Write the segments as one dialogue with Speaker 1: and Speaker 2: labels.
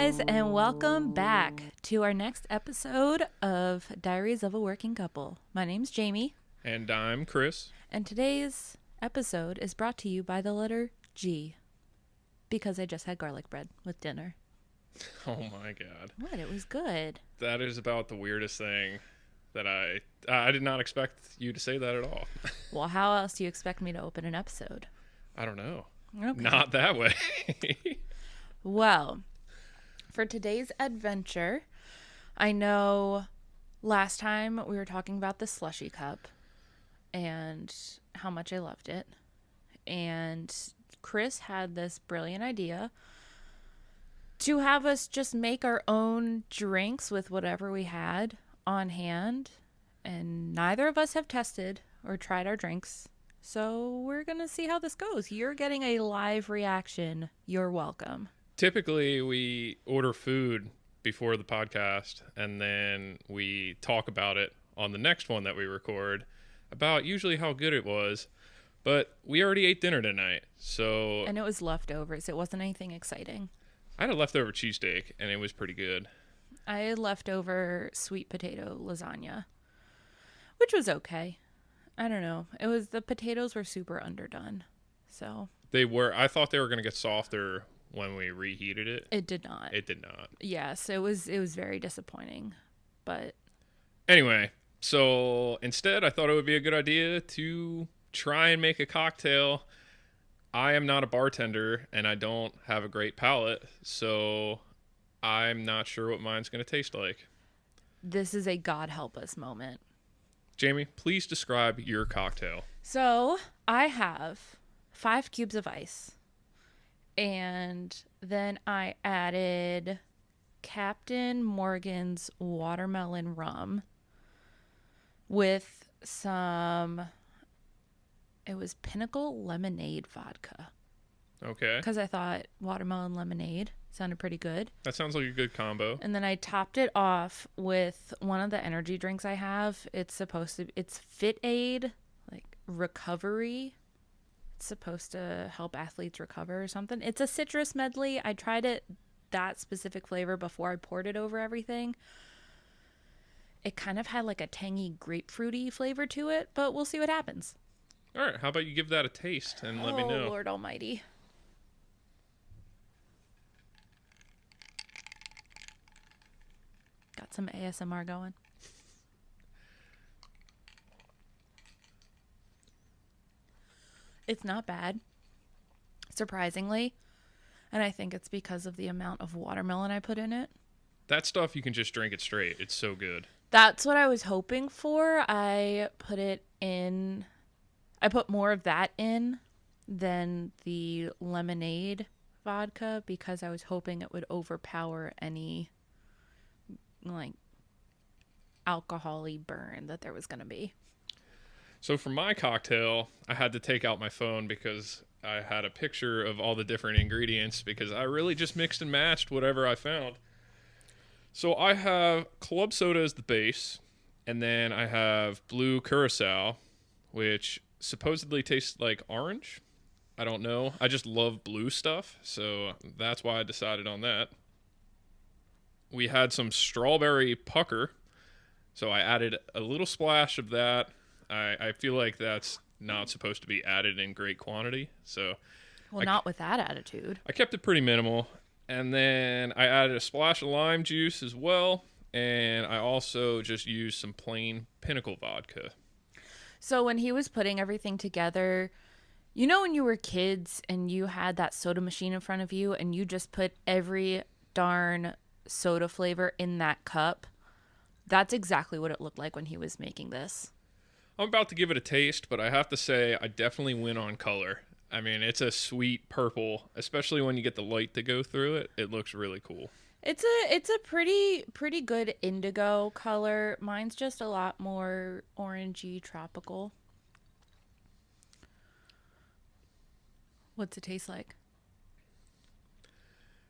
Speaker 1: guys, and welcome back to our next episode of Diaries of a Working Couple. My name's Jamie.
Speaker 2: And I'm Chris.
Speaker 1: And today's episode is brought to you by the letter G, because I just had garlic bread with dinner.
Speaker 2: Oh my God.
Speaker 1: What? It was good.
Speaker 2: That is about the weirdest thing that I did not expect you to say that at all.
Speaker 1: Well, how else do you expect me to open an episode?
Speaker 2: I don't know.
Speaker 1: Okay.
Speaker 2: Not that way.
Speaker 1: Well, for today's adventure, I know last time we were talking about the slushy cup and how much I loved it. And Chris had this brilliant idea to have us just make our own drinks with whatever we had on hand. And neither of us have tested or tried our drinks. So we're going to see how this goes. You're getting a live reaction. You're welcome.
Speaker 2: Typically, we order food before the podcast, and then we talk about it on the next one that we record about usually how good it was. But we already ate dinner tonight, so...
Speaker 1: And it was leftovers. It wasn't anything exciting.
Speaker 2: I had a leftover cheesesteak, and it was pretty good.
Speaker 1: I had leftover sweet potato lasagna, which was okay. I don't know. The potatoes were super underdone, so...
Speaker 2: They were. I thought they were going to get softer when we reheated it.
Speaker 1: It did not.
Speaker 2: It did not.
Speaker 1: Yes, it was very disappointing, but...
Speaker 2: Anyway, so instead I thought it would be a good idea to try and make a cocktail. I am not a bartender, and I don't have a great palate, so I'm not sure what mine's going to taste like.
Speaker 1: This is a God help us moment.
Speaker 2: Jamie, please describe your cocktail.
Speaker 1: So, I have 5 cubes of ice. And then I added Captain Morgan's watermelon rum with it was Pinnacle lemonade vodka.
Speaker 2: Okay.
Speaker 1: Because I thought watermelon lemonade sounded pretty good.
Speaker 2: That sounds like a good combo.
Speaker 1: And then I topped it off with one of the energy drinks I have. It's Fit Aid, like recovery. It's supposed to help athletes recover or something. It's a citrus medley. I tried that specific flavor before I poured it over everything. It kind of had like a tangy grapefruity flavor to it, but we'll see what happens.
Speaker 2: All right, how about you give that a taste and let me know.
Speaker 1: Oh, Lord almighty. Got some ASMR going. It's not bad, surprisingly. And I think it's because of the amount of watermelon I put in it.
Speaker 2: That stuff, you can just drink it straight. It's so good.
Speaker 1: That's what I was hoping for. I put more of that in than the lemonade vodka because I was hoping it would overpower any like alcohol-y burn that there was going to be.
Speaker 2: So for my cocktail, I had to take out my phone because I had a picture of all the different ingredients because I really just mixed and matched whatever I found. So I have club soda as the base, and then I have blue curacao, which supposedly tastes like orange. I don't know. I just love blue stuff, so that's why I decided on that. We had some strawberry pucker, so I added a little splash of that. I feel like that's not supposed to be added in great quantity, so...
Speaker 1: Well, not with that attitude.
Speaker 2: I kept it pretty minimal, and then I added a splash of lime juice as well, and I also just used some plain Pinnacle vodka.
Speaker 1: So when he was putting everything together, you know when you were kids and you had that soda machine in front of you and you just put every darn soda flavor in that cup? That's exactly what it looked like when he was making this.
Speaker 2: I'm about to give it a taste, but I have to say I definitely win on color. I mean, it's a sweet purple, especially when you get the light to go through it. It looks really cool.
Speaker 1: It's a pretty good indigo color. Mine's just a lot more orangey tropical. What's it taste like?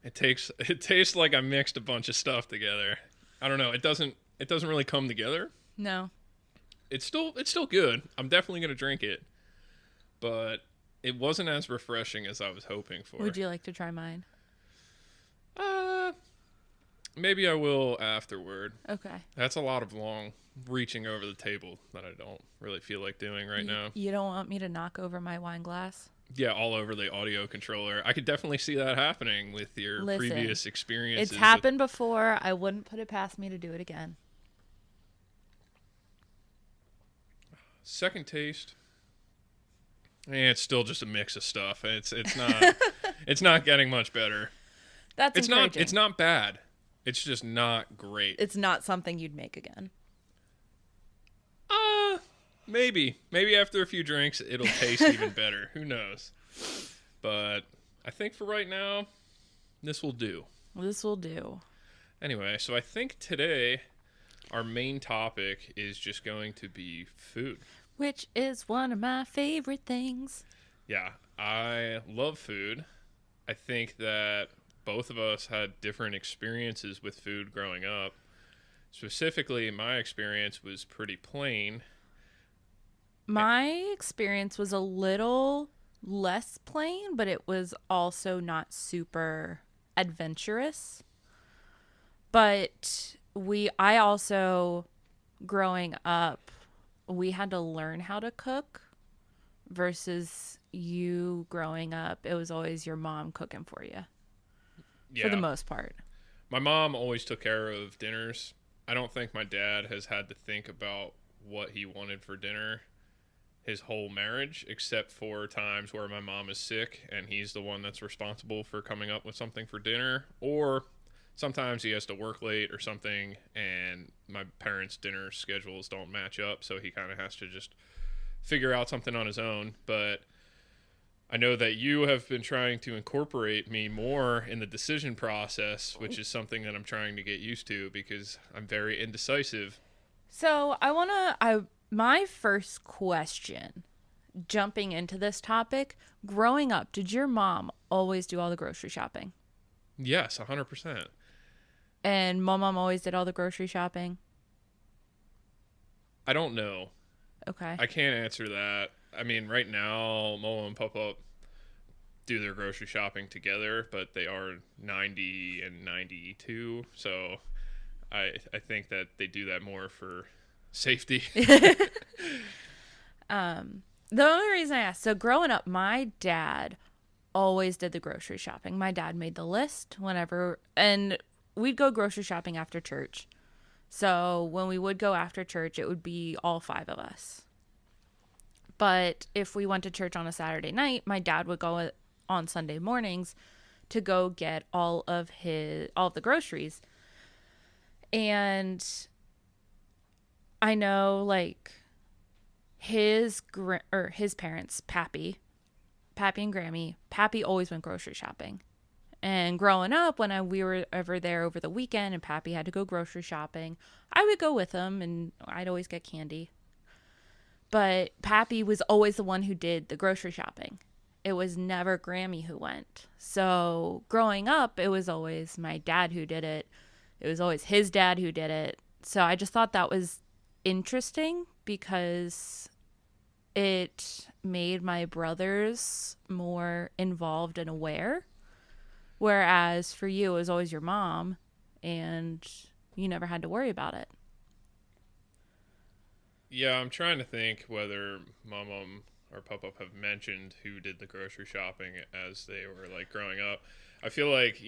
Speaker 2: It tastes like I mixed a bunch of stuff together. I don't know. It doesn't really come together.
Speaker 1: No.
Speaker 2: It's still good. I'm definitely going to drink it. But it wasn't as refreshing as I was hoping for.
Speaker 1: Would you like to try mine?
Speaker 2: Maybe I will afterward.
Speaker 1: Okay.
Speaker 2: That's a lot of long reaching over the table that I don't really feel like doing right now.
Speaker 1: You don't want me to knock over my wine glass?
Speaker 2: Yeah, all over the audio controller. I could definitely see that happening with your
Speaker 1: Listen,
Speaker 2: previous experiences.
Speaker 1: it's happened before. I wouldn't put it past me to do it again.
Speaker 2: Second taste. It's still just a mix of stuff. It's not it's not getting much better.
Speaker 1: That's
Speaker 2: It's
Speaker 1: encouraging.
Speaker 2: not it's not bad. It's just not great.
Speaker 1: It's not something you'd make again.
Speaker 2: Maybe after a few drinks it'll taste even better. Who knows? But I think for right now, this will do.
Speaker 1: This will do.
Speaker 2: Anyway, so I think today our main topic is just going to be food.
Speaker 1: Which is one of my favorite things.
Speaker 2: Yeah, I love food. I think that both of us had different experiences with food growing up. Specifically, my experience was pretty plain.
Speaker 1: My experience was a little less plain, but it was also not super adventurous. But I also, growing up, we had to learn how to cook versus you growing up. It was always your mom cooking for you for the most part.
Speaker 2: My mom always took care of dinners. I don't think my dad has had to think about what he wanted for dinner his whole marriage, except for times where my mom is sick and he's the one that's responsible for coming up with something for dinner, or sometimes he has to work late or something and my parents' dinner schedules don't match up, so he kind of has to just figure out something on his own. But I know that you have been trying to incorporate me more in the decision process, which is something that I'm trying to get used to because I'm very indecisive.
Speaker 1: So my first question, jumping into this topic, growing up, did your mom always do all the grocery shopping?
Speaker 2: Yes, 100%.
Speaker 1: And my mom always did all the grocery shopping?
Speaker 2: I don't know.
Speaker 1: Okay.
Speaker 2: I can't answer that. I mean, right now, Mama and Papa do their grocery shopping together, but they are 90 and 92, so I think that they do that more for safety.
Speaker 1: The only reason I asked, so growing up, my dad always did the grocery shopping. My dad made the list whenever, and we'd go grocery shopping after church. So when we would go after church, it would be all five of us. But if we went to church on a Saturday night, my dad would go on Sunday mornings to go get all of the groceries. And I know, like, his parents, Pappy and Grammy, Pappy always went grocery shopping. And growing up, when we were ever there over the weekend and Pappy had to go grocery shopping, I would go with him and I'd always get candy. But Pappy was always the one who did the grocery shopping. It was never Grammy who went. So growing up, it was always my dad who did it. It was always his dad who did it. So I just thought that was interesting because it made my brothers more involved and aware. Whereas for you, it was always your mom and you never had to worry about it.
Speaker 2: Yeah, I'm trying to think whether Mom or Papa have mentioned who did the grocery shopping as they were like growing up. I feel like,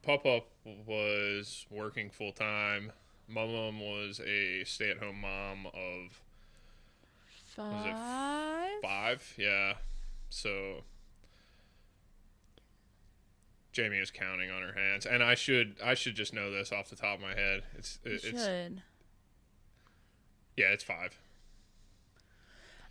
Speaker 2: Papa was working full time. Mom was a stay-at-home mom of was it 5? Yeah. So Jamie is counting on her hands, and I should just know this off the top of my head. It's yeah, it's 5.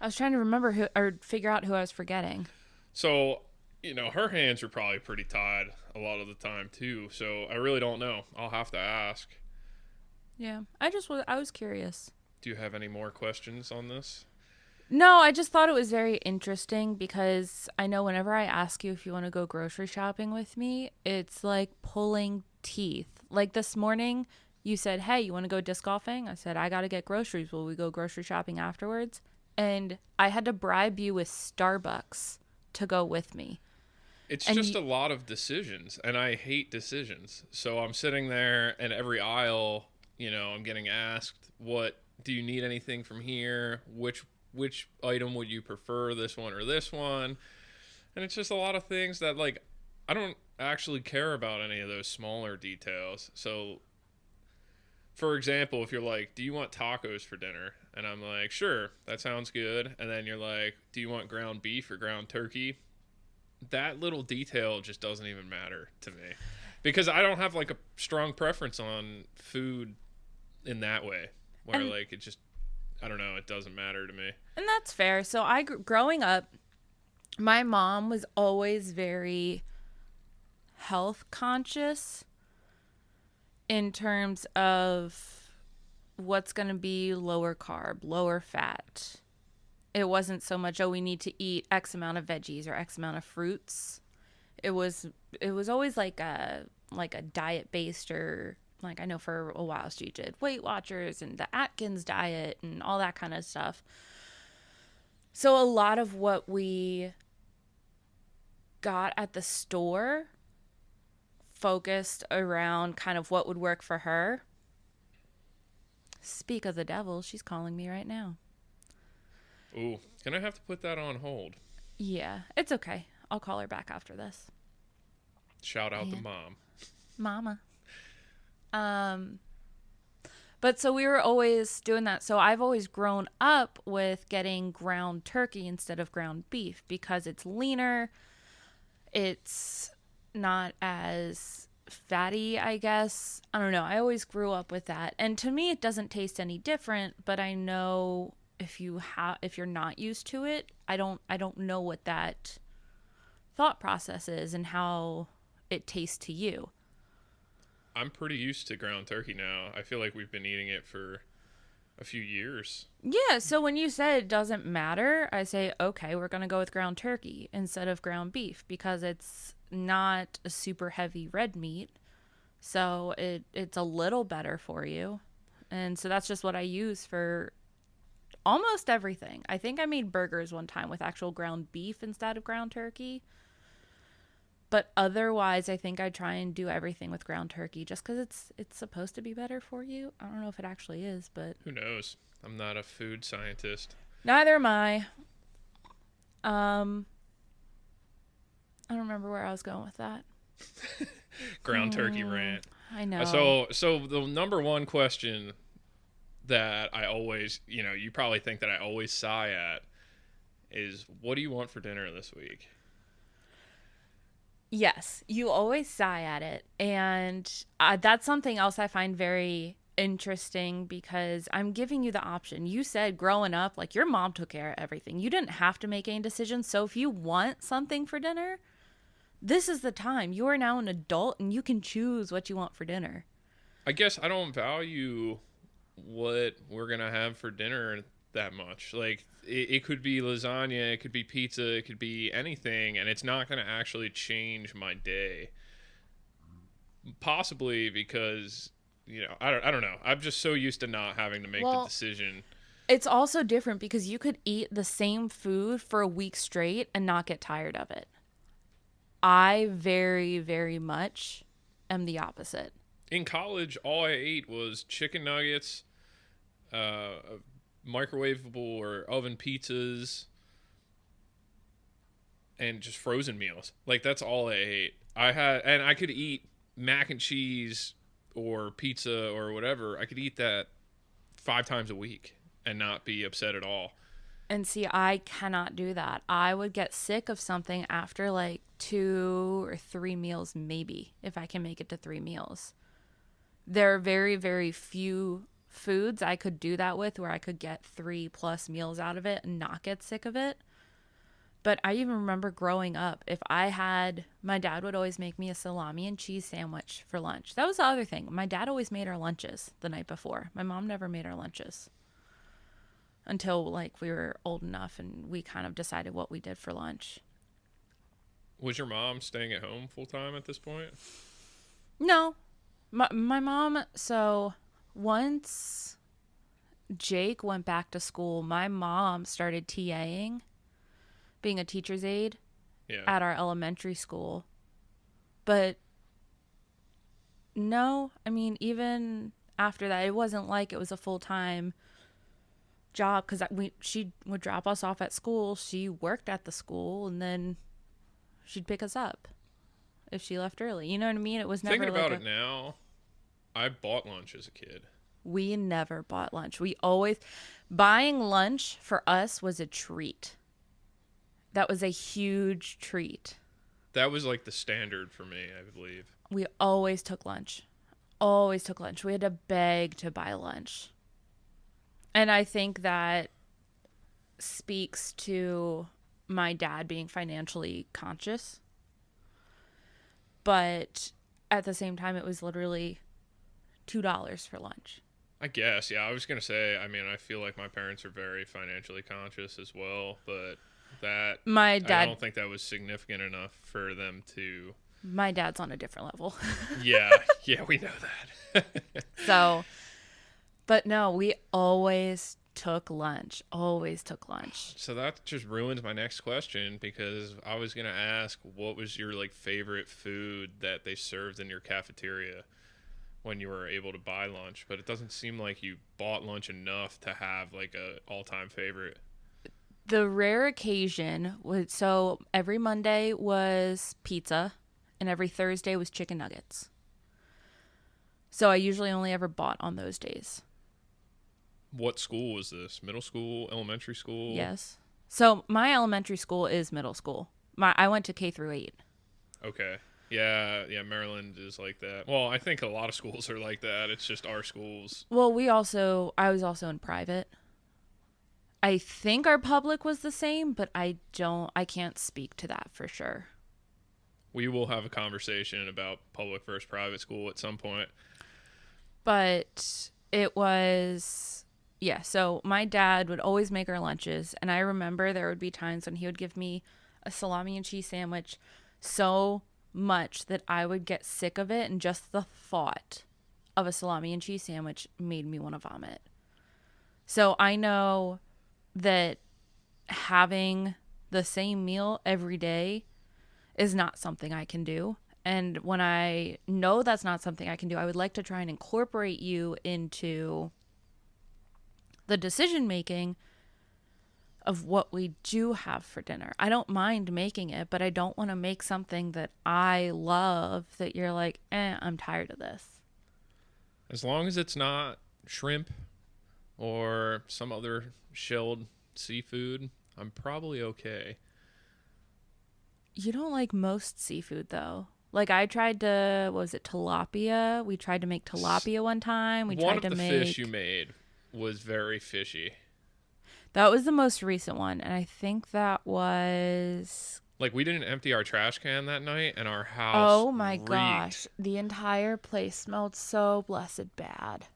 Speaker 1: I was trying to remember who, or figure out who I was forgetting.
Speaker 2: So, her hands are probably pretty tied a lot of the time too. So I really don't know. I'll have to ask.
Speaker 1: Yeah, I was curious.
Speaker 2: Do you have any more questions on this?
Speaker 1: No, I just thought it was very interesting because I know whenever I ask you if you want to go grocery shopping with me, it's like pulling teeth. Like this morning, you said, hey, you want to go disc golfing? I said, I got to get groceries. Will we go grocery shopping afterwards? And I had to bribe you with Starbucks to go with me.
Speaker 2: It's
Speaker 1: And
Speaker 2: just a lot of decisions, and I hate decisions. So I'm sitting there, and every aisle, I'm getting asked, "What do you need anything from here? Which item would you prefer, this one or this one?" And it's just a lot of things that like I don't actually care about any of those smaller details. So, for example, if you're like, "Do you want tacos for dinner?" and I'm like, "Sure, that sounds good." And then you're like, "Do you want ground beef or ground turkey?" That little detail just doesn't even matter to me because I don't have like a strong preference on food in that way where
Speaker 1: and
Speaker 2: like it just I don't know, it doesn't matter to me.
Speaker 1: and that's fair. So growing up, my mom was always very health conscious in terms of what's going to be lower carb, lower fat. It wasn't so much, oh, we need to eat X amount of veggies or X amount of fruits. It was always like a diet based, or like I know for a while she did Weight Watchers and the Atkins diet and all that kind of stuff. So a lot of what we got at the store focused around kind of what would work for her. Speak of the devil, she's calling me right now.
Speaker 2: Ooh, can I have to put that on hold?
Speaker 1: Yeah, it's okay. I'll call her back after this.
Speaker 2: Shout out to
Speaker 1: Man.
Speaker 2: mom.
Speaker 1: Mama. But so we were always doing that. So I've always grown up with getting ground turkey instead of ground beef because it's leaner. It's not as fatty, I guess. I don't know. I always grew up with that. And to me it doesn't taste any different, but I know if you're not used to it, I don't know what that thought process is and how it tastes to you.
Speaker 2: I'm pretty used to ground turkey now. I feel like we've been eating it for a few years.
Speaker 1: Yeah, so when you said it doesn't matter, I say, okay, we're going to go with ground turkey instead of ground beef because it's not a super heavy red meat. So it's a little better for you. And so that's just what I use for almost everything. I think I made burgers one time with actual ground beef instead of ground turkey. But otherwise, I think I try and do everything with ground turkey just because it's supposed to be better for you. I don't know if it actually is, but
Speaker 2: Who knows? I'm not a food scientist.
Speaker 1: neither am I. Um, I don't remember where I was going with that.
Speaker 2: Ground turkey rant.
Speaker 1: I know.
Speaker 2: So the number one question that I always, you probably think that I always sigh at is, what do you want for dinner this week?
Speaker 1: Yes, you always sigh at it. And that's something else I find very interesting because I'm giving you the option. You said growing up, like your mom took care of everything. You didn't have to make any decisions. So if you want something for dinner, this is the time. You are now an adult and you can choose what you want for dinner.
Speaker 2: I guess I don't value what we're going to have for dinner that much. Like, it could be lasagna, it could be pizza, it could be anything, and it's not going to actually change my day. Possibly because, I don't know. I'm just so used to not having to make the decision.
Speaker 1: It's also different because you could eat the same food for a week straight and not get tired of it. I very, very much am the opposite.
Speaker 2: In college, all I ate was chicken nuggets, microwavable or oven pizzas, and just frozen meals. Like, that's all I ate. And I could eat mac and cheese or pizza or whatever. I could eat that 5 times a week and not be upset at all.
Speaker 1: And see, I cannot do that. I would get sick of something after like 2 or 3 meals, maybe, if I can make it to 3 meals. There are very, very few foods I could do that with where I could get 3+ meals out of it and not get sick of it. But I even remember growing up, if I had, my dad would always make me a salami and cheese sandwich for lunch. That was the other thing. My dad always made our lunches the night before. My mom never made our lunches until like we were old enough and we kind of decided what we did for lunch.
Speaker 2: Was your mom staying at home full time at this point?
Speaker 1: No, my mom, so once Jake went back to school, my mom started TAing, being a teacher's aide.
Speaker 2: Yeah.
Speaker 1: at our elementary school. But no, I mean, even after that, it wasn't like it was a full-time job because she would drop us off at school. She worked at the school and then she'd pick us up if she left early. You know what I mean? It was
Speaker 2: Thinking
Speaker 1: never like
Speaker 2: about it now, I bought lunch as a kid.
Speaker 1: we never bought lunch. We always, buying lunch for us was a treat. That was a huge treat.
Speaker 2: That was like the standard for me, I believe.
Speaker 1: We always took lunch. Always took lunch. We had to beg to buy lunch. And I think that speaks to my dad being financially conscious. But at the same time, it was literally $2 for lunch.
Speaker 2: I guess, yeah. I was gonna say, I mean, I feel like my parents are very financially conscious as well, but that
Speaker 1: My
Speaker 2: I
Speaker 1: dad,
Speaker 2: don't think that was significant enough for them to.
Speaker 1: my dad's on a different level.
Speaker 2: Yeah, yeah, we know that.
Speaker 1: So, but no, we always took lunch. Always took lunch.
Speaker 2: So that just ruins my next question because I was gonna ask, what was your like favorite food that they served in your cafeteria when you were able to buy lunch? But it doesn't seem like you bought lunch enough to have like a all-time favorite.
Speaker 1: The rare occasion was, so every Monday was pizza and every Thursday was chicken nuggets. So I usually only ever bought on those days.
Speaker 2: What school was this? Middle school, elementary school?
Speaker 1: Yes. So my elementary school is middle school. I went to K through 8.
Speaker 2: Okay. Yeah, yeah, Maryland is like that. Well, I think a lot of schools are like that. It's just our schools.
Speaker 1: Well, I was also in private. I think our public was the same, but I can't speak to that for sure.
Speaker 2: We will have a conversation about public versus private school at some point.
Speaker 1: But it was, yeah, so my dad would always make our lunches, and I remember there would be times when he would give me a salami and cheese sandwich so much that I would get sick of it, and just the thought of a salami and cheese sandwich made me want to vomit. So I know that having the same meal every day is not something I can do. And when I know that's not something I can do, I would like to try and incorporate you into the decision making of what we do have for dinner. I don't mind making it, but I don't want to make something that I love that you're like, I'm tired of this.
Speaker 2: As long as it's not shrimp or some other shelled seafood, I'm probably okay.
Speaker 1: You don't like most seafood, though. Like, I tried to, what was it, tilapia? We tried to make tilapia one time.
Speaker 2: One of the fish you made was very fishy.
Speaker 1: That was the most recent one, and I think that was...
Speaker 2: Like, we didn't empty our trash can that night, and our house
Speaker 1: Oh my
Speaker 2: reeked.
Speaker 1: gosh. The entire place smelled so blessed bad.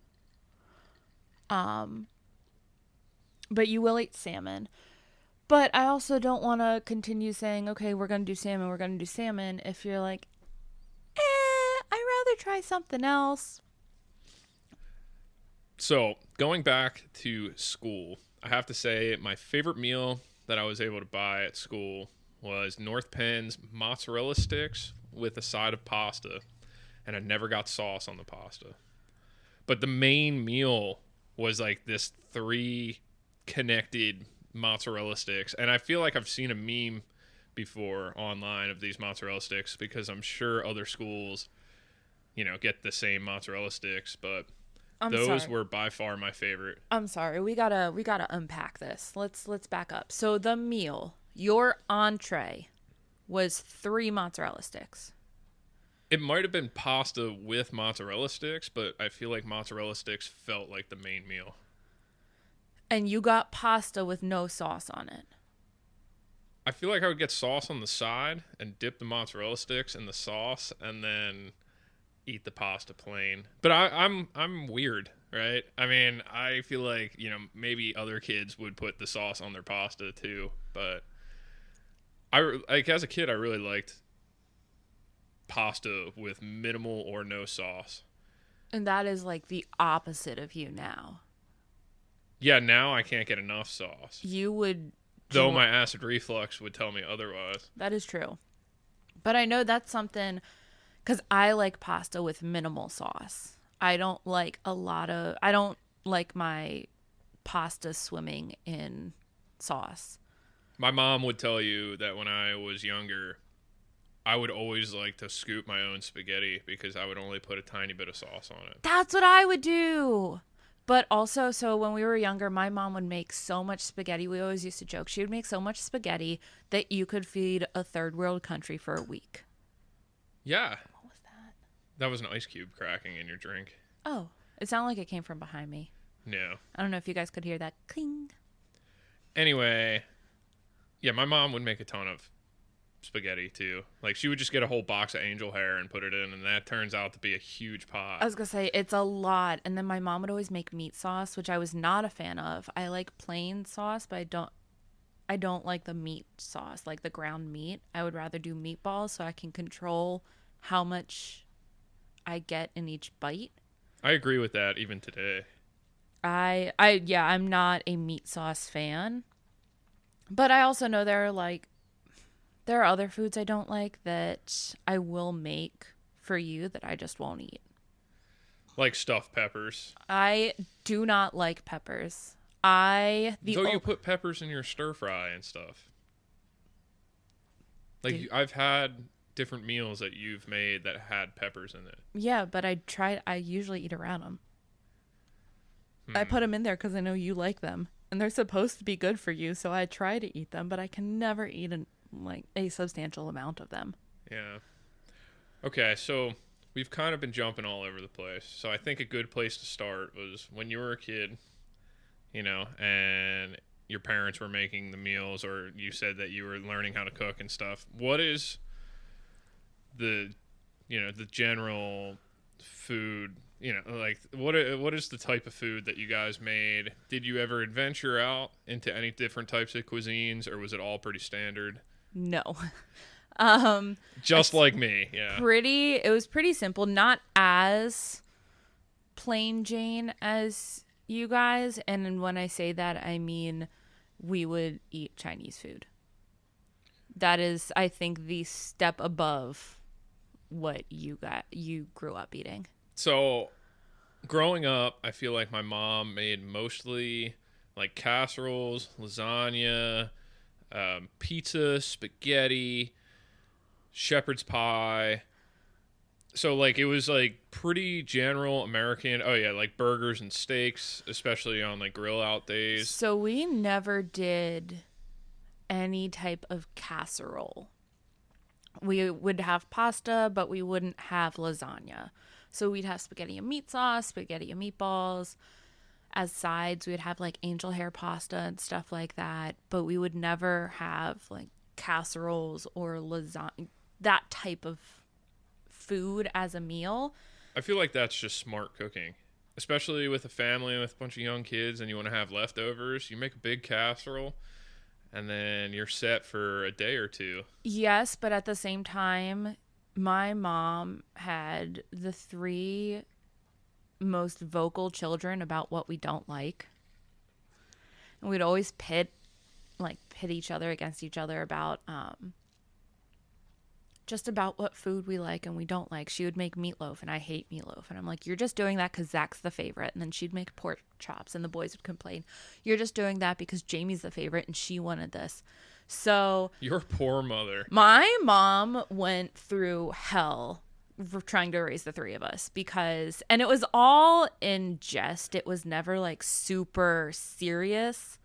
Speaker 1: But you will eat salmon. But I also don't want to continue saying, okay, we're going to do salmon, if you're like, I'd rather try something else.
Speaker 2: So, going back to school, I have to say my favorite meal that I was able to buy at school was North Penn's mozzarella sticks with a side of pasta, and I never got sauce on the pasta. But the main meal was like this 3 connected mozzarella sticks, and I feel like I've seen a meme before online of these mozzarella sticks because I'm sure other schools, get the same mozzarella sticks, but those were by far my favorite.
Speaker 1: I'm sorry. We gotta unpack this. Let's back up. So the meal, your entree, was 3 mozzarella sticks.
Speaker 2: It might have been pasta with mozzarella sticks, but I feel like mozzarella sticks felt like the main meal.
Speaker 1: And you got pasta with no sauce on it.
Speaker 2: I feel like I would get sauce on the side and dip the mozzarella sticks in the sauce and then eat the pasta plain. But I'm weird, right? I mean, I feel like, maybe other kids would put the sauce on their pasta too, but as a kid I really liked pasta with minimal or no sauce.
Speaker 1: And that is like the opposite of you now.
Speaker 2: Yeah, now I can't get enough sauce.
Speaker 1: You would
Speaker 2: Though my acid reflux would tell me otherwise.
Speaker 1: That is true. But I know that's something because I like pasta with minimal sauce. I don't like my pasta swimming in sauce.
Speaker 2: My mom would tell you that when I was younger, I would always like to scoop my own spaghetti because I would only put a tiny bit of sauce on it.
Speaker 1: That's what I would do. But also, so when we were younger, my mom would make so much spaghetti. We always used to joke. She would make so much spaghetti that you could feed a third world country for a week.
Speaker 2: Yeah.
Speaker 1: What was that?
Speaker 2: That was an ice cube cracking in your drink.
Speaker 1: Oh, it sounded like it came from behind me.
Speaker 2: No.
Speaker 1: I don't know if you guys could hear that cling.
Speaker 2: Anyway, yeah, my mom would make a ton of spaghetti too. Like she would just get a whole box of angel hair and put it in, and that turns out to be a huge pot.
Speaker 1: I was gonna say it's a lot, and then my mom would always make meat sauce, which I was not a fan of. I like plain sauce, but I don't like the meat sauce, like the ground meat. I would rather do meatballs so I can control how much I get in each bite.
Speaker 2: I agree with that even today.
Speaker 1: I'm not a meat sauce fan, but I also know there are other foods I don't like that I will make for you that I just won't eat.
Speaker 2: Like stuffed peppers.
Speaker 1: I do not like peppers.
Speaker 2: You put peppers in your stir fry and stuff. Like I've had different meals that you've made that had peppers in it.
Speaker 1: Yeah, but I usually eat around them. I put them in there because I know you like them, and they're supposed to be good for you. So I try to eat them, but I can never eat a substantial amount of them.
Speaker 2: Yeah. Okay, so we've kind of been jumping all over the place. So I think a good place to start was when you were a kid, and your parents were making the meals, or you said that you were learning how to cook and stuff. What is the general food, like what is the type of food that you guys made? Did you ever adventure out into any different types of cuisines, or was it all pretty standard?
Speaker 1: No.
Speaker 2: Just like me, yeah.
Speaker 1: It was pretty simple, not as plain Jane as you guys, and when I say that I mean we would eat Chinese food. That is, I think, the step above what you grew up eating.
Speaker 2: So, growing up, I feel like my mom made mostly like casseroles, lasagna, pizza, spaghetti, shepherd's pie. So, like, it was like pretty general American. Oh, yeah, like burgers and steaks, especially on like grill out days.
Speaker 1: So, we never did any type of casserole. We would have pasta, but we wouldn't have lasagna. So we'd have spaghetti and meat sauce, spaghetti and meatballs. As sides, we'd have like angel hair pasta and stuff like that. But we would never have like casseroles or lasagna, that type of food as a meal.
Speaker 2: I feel like that's just smart cooking, especially with a family with a bunch of young kids and you want to have leftovers. You make a big casserole and then you're set for a day or two.
Speaker 1: Yes, but at the same time, my mom had the 3 most vocal children about what we don't like. And we'd always pit each other against each other about just about what food we like and we don't like. She would make meatloaf and I hate meatloaf. And I'm like, you're just doing that because Zach's the favorite. And then she'd make pork chops and the boys would complain. You're just doing that because Jamie's the favorite and she wanted this. So
Speaker 2: your poor mother.
Speaker 1: My mom went through hell trying to raise the 3 of us and it was all in jest. It was never like super serious.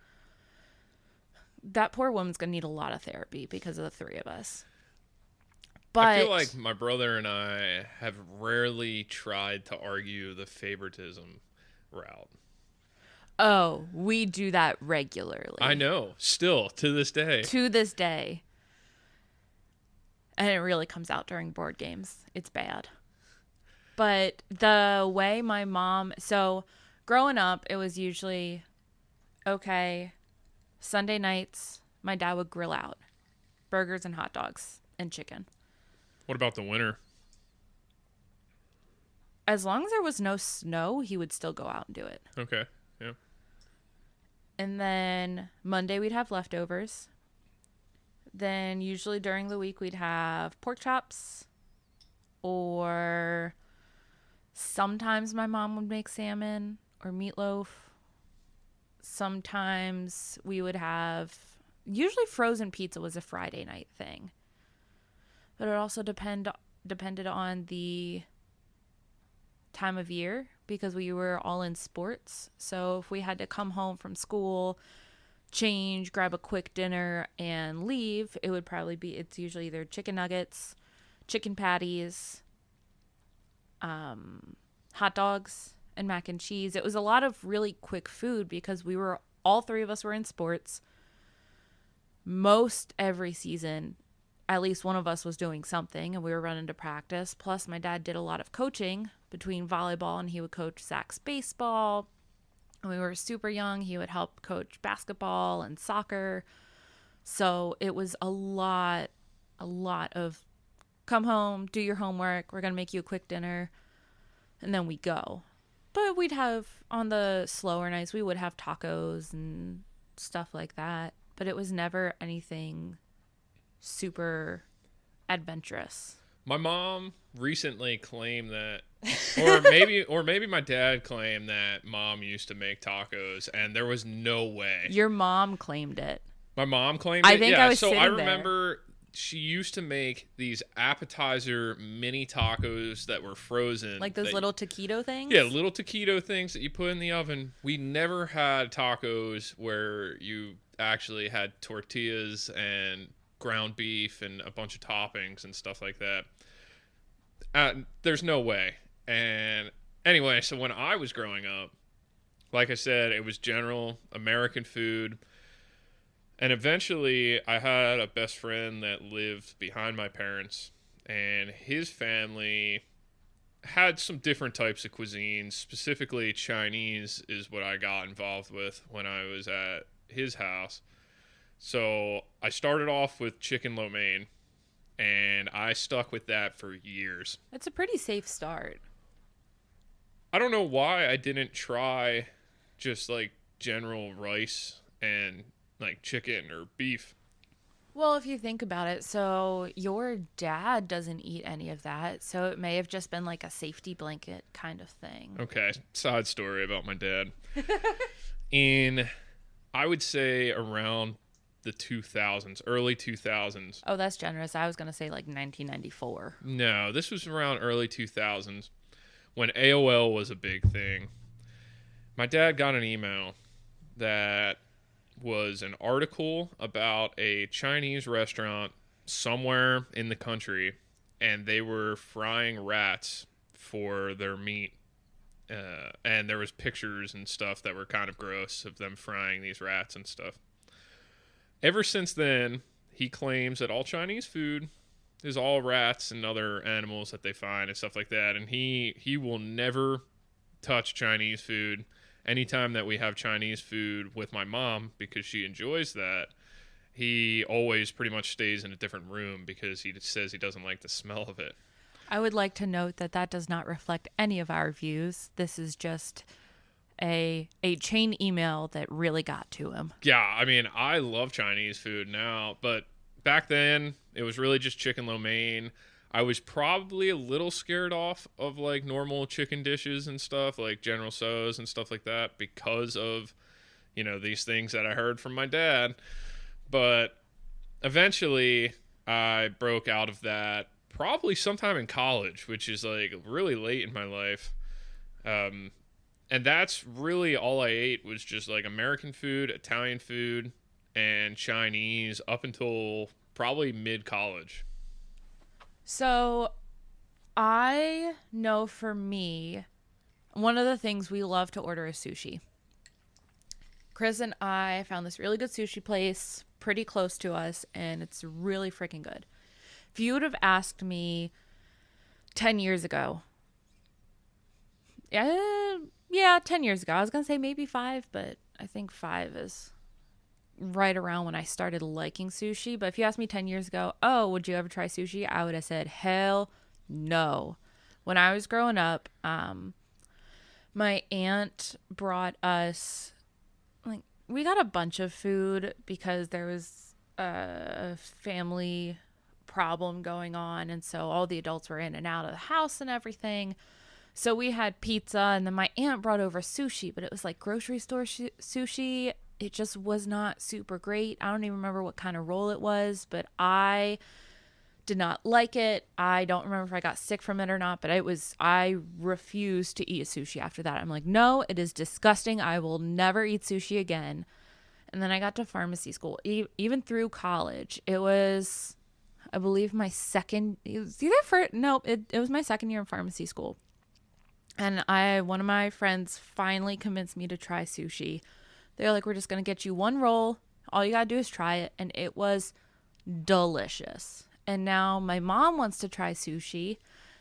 Speaker 1: That poor woman's gonna need a lot of therapy because of the 3 of us. But
Speaker 2: I feel like my brother and I have rarely tried to argue the favoritism route.
Speaker 1: Oh, we do that regularly.
Speaker 2: I know. Still, to this day.
Speaker 1: To this day. And it really comes out during board games. It's bad. But the way my mom... So, growing up, it was usually, okay, Sunday nights, my dad would grill out. Burgers and hot dogs and chicken.
Speaker 2: What about the winter?
Speaker 1: As long as there was no snow, he would still go out and do it.
Speaker 2: Okay, yeah.
Speaker 1: And then Monday we'd have leftovers. Then usually during the week we'd have pork chops, or sometimes my mom would make salmon or meatloaf. Sometimes we would have, usually frozen pizza was a Friday night thing. But it also depended on the time of year because we were all in sports. So if we had to come home from school, change, grab a quick dinner, and leave, it would probably be, it's usually either chicken nuggets, chicken patties, hot dogs, and mac and cheese. It was a lot of really quick food because all three of us were in sports. Most every season, at least one of us was doing something and we were running to practice. Plus, my dad did a lot of coaching between volleyball, and he would coach Zach's baseball. When we were super young, he would help coach basketball and soccer. So it was a lot of come home, do your homework, we're going to make you a quick dinner, and then we go. But we'd have, on the slower nights, we would have tacos and stuff like that. But it was never anything super adventurous.
Speaker 2: My mom recently claimed that, or maybe my dad claimed that mom used to make tacos, and there was no way.
Speaker 1: Your mom claimed it.
Speaker 2: My mom claimed
Speaker 1: I
Speaker 2: it.
Speaker 1: think
Speaker 2: Yeah,
Speaker 1: I was
Speaker 2: so
Speaker 1: sitting
Speaker 2: I
Speaker 1: there.
Speaker 2: remember she used to make these appetizer mini tacos that were frozen,
Speaker 1: Like those little taquito things?
Speaker 2: yeah, little taquito things that you put in the oven. We never had tacos where you actually had tortillas and ground beef and a bunch of toppings and stuff like that. There's no way. And anyway, so when I was growing up, like I said, it was general American food. And eventually, I had a best friend that lived behind my parents, and his family had some different types of cuisines. Specifically, Chinese is what I got involved with when I was at his house. So I started off with chicken lo mein, and I stuck with that for years.
Speaker 1: It's a pretty safe start.
Speaker 2: I don't know why I didn't try just like general rice and like chicken or beef.
Speaker 1: Well, if you think about it, so your dad doesn't eat any of that, so it may have just been like a safety blanket kind of thing.
Speaker 2: Okay, side story about my dad. In, I would say around the 2000s, early 2000s.
Speaker 1: Oh, that's generous. I was going to say like 1994.
Speaker 2: No, this was around early 2000s when AOL was a big thing. My dad got an email that was an article about a Chinese restaurant somewhere in the country, and they were frying rats for their meat. And there was pictures and stuff that were kind of gross of them frying these rats and stuff. Ever since then, he claims that all Chinese food is all rats and other animals that they find and stuff like that, and he will never touch Chinese food. Anytime that we have Chinese food with my mom, because she enjoys that, he always pretty much stays in a different room because he says he doesn't like the smell of it.
Speaker 1: I would like to note that that does not reflect any of our views. This is just a chain email that really got to him.
Speaker 2: Yeah, I mean, I love Chinese food now, but back then it was really just chicken lo mein. I was probably a little scared off of like normal chicken dishes and stuff, like General Tso's and stuff like that, because of, these things that I heard from my dad. But eventually I broke out of that probably sometime in college, which is like really late in my life. And that's really all I ate was just like American food, Italian food, and Chinese up until probably mid-college.
Speaker 1: So I know for me, one of the things we love to order is sushi. Chris and I found this really good sushi place pretty close to us, and it's really freaking good. If you would have asked me 10 years ago, 10 years ago, I was going to say maybe 5, but I think 5 is right around when I started liking sushi. But if you asked me 10 years ago, oh, would you ever try sushi? I would have said, hell no. When I was growing up, my aunt brought us, like, we got a bunch of food because there was a family problem going on, and so all the adults were in and out of the house and everything. So we had pizza, and then my aunt brought over sushi, but it was like grocery store sushi. It just was not super great. I don't even remember what kind of roll it was, but I did not like it. I don't remember if I got sick from it or not, but I refused to eat sushi after that. I'm like, no, it is disgusting. I will never eat sushi again. And then I got to pharmacy school. Even through college, it was, I believe, my second, it was either for, no, it was my second year in pharmacy school. And one of my friends finally convinced me to try sushi. They're like, we're just going to get you one roll. All you got to do is try it. And it was delicious. And now my mom wants to try sushi.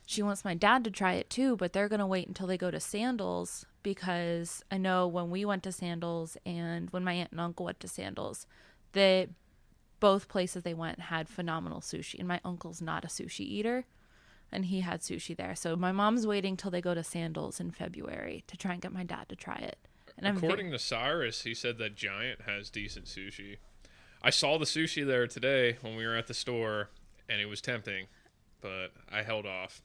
Speaker 1: She wants my dad to try it too, but they're going to wait until they go to Sandals, because I know when we went to Sandals and when my aunt and uncle went to Sandals, both places they went had phenomenal sushi. And my uncle's not a sushi eater, and he had sushi there. So my mom's waiting till they go to Sandals in February to try and get my dad to try it. And
Speaker 2: According to Cyrus, he said that Giant has decent sushi. I saw the sushi there today when we were at the store, and it was tempting, but I held off.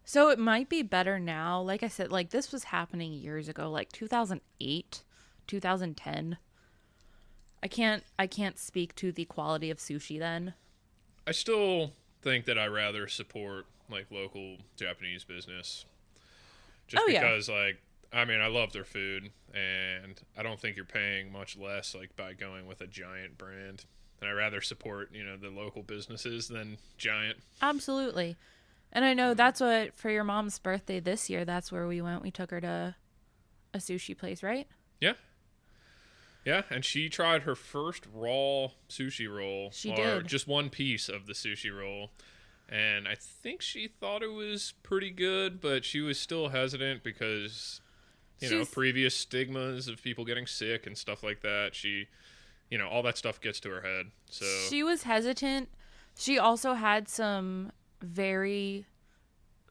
Speaker 1: So it might be better now. Like I said, like this was happening years ago, like 2008, 2010. I can't speak to the quality of sushi then.
Speaker 2: I still think that I rather support like local Japanese business, just because like I mean I love their food, and I don't think you're paying much less like by going with a Giant brand. And I rather support the local businesses than Giant.
Speaker 1: Absolutely. And I know that's what, for your mom's birthday this year, that's where we went. We took her to a sushi place, right?
Speaker 2: Yeah. Yeah, and she tried her first raw sushi roll.
Speaker 1: She
Speaker 2: or
Speaker 1: did.
Speaker 2: just one piece of the sushi roll. And I think she thought it was pretty good, but she was still hesitant because, previous stigmas of people getting sick and stuff like that. All that stuff gets to her head. So
Speaker 1: she was hesitant. She also had some very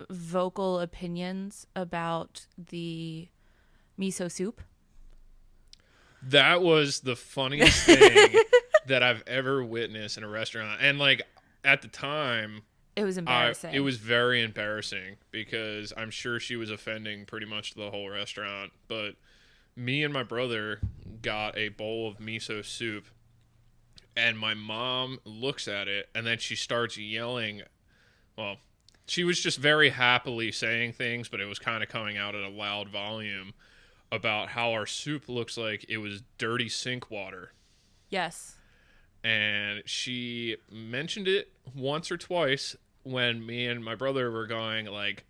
Speaker 1: vocal opinions about the miso soup.
Speaker 2: That was the funniest thing that I've ever witnessed in a restaurant. And like at the time,
Speaker 1: it was embarrassing.
Speaker 2: It was very embarrassing because I'm sure she was offending pretty much the whole restaurant. But me and my brother got a bowl of miso soup, and my mom looks at it, and then she starts yelling. Well, she was just very happily saying things, but it was kind of coming out at a loud volume about how our soup looks like it was dirty sink water.
Speaker 1: Yes.
Speaker 2: And she mentioned it once or twice when me and my brother were going like,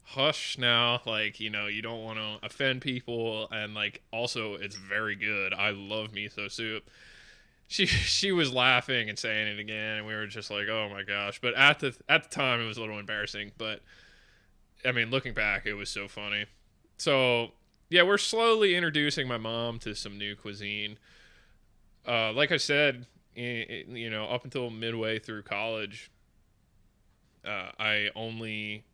Speaker 2: hush now, like, you don't want to offend people, and like also it's very good. I love miso soup. She was laughing and saying it again, and we were just like, oh my gosh. But at the time it was a little embarrassing, but I mean looking back it was so funny. So yeah, we're slowly introducing my mom to some new cuisine. Like I said, up until midway through college, I only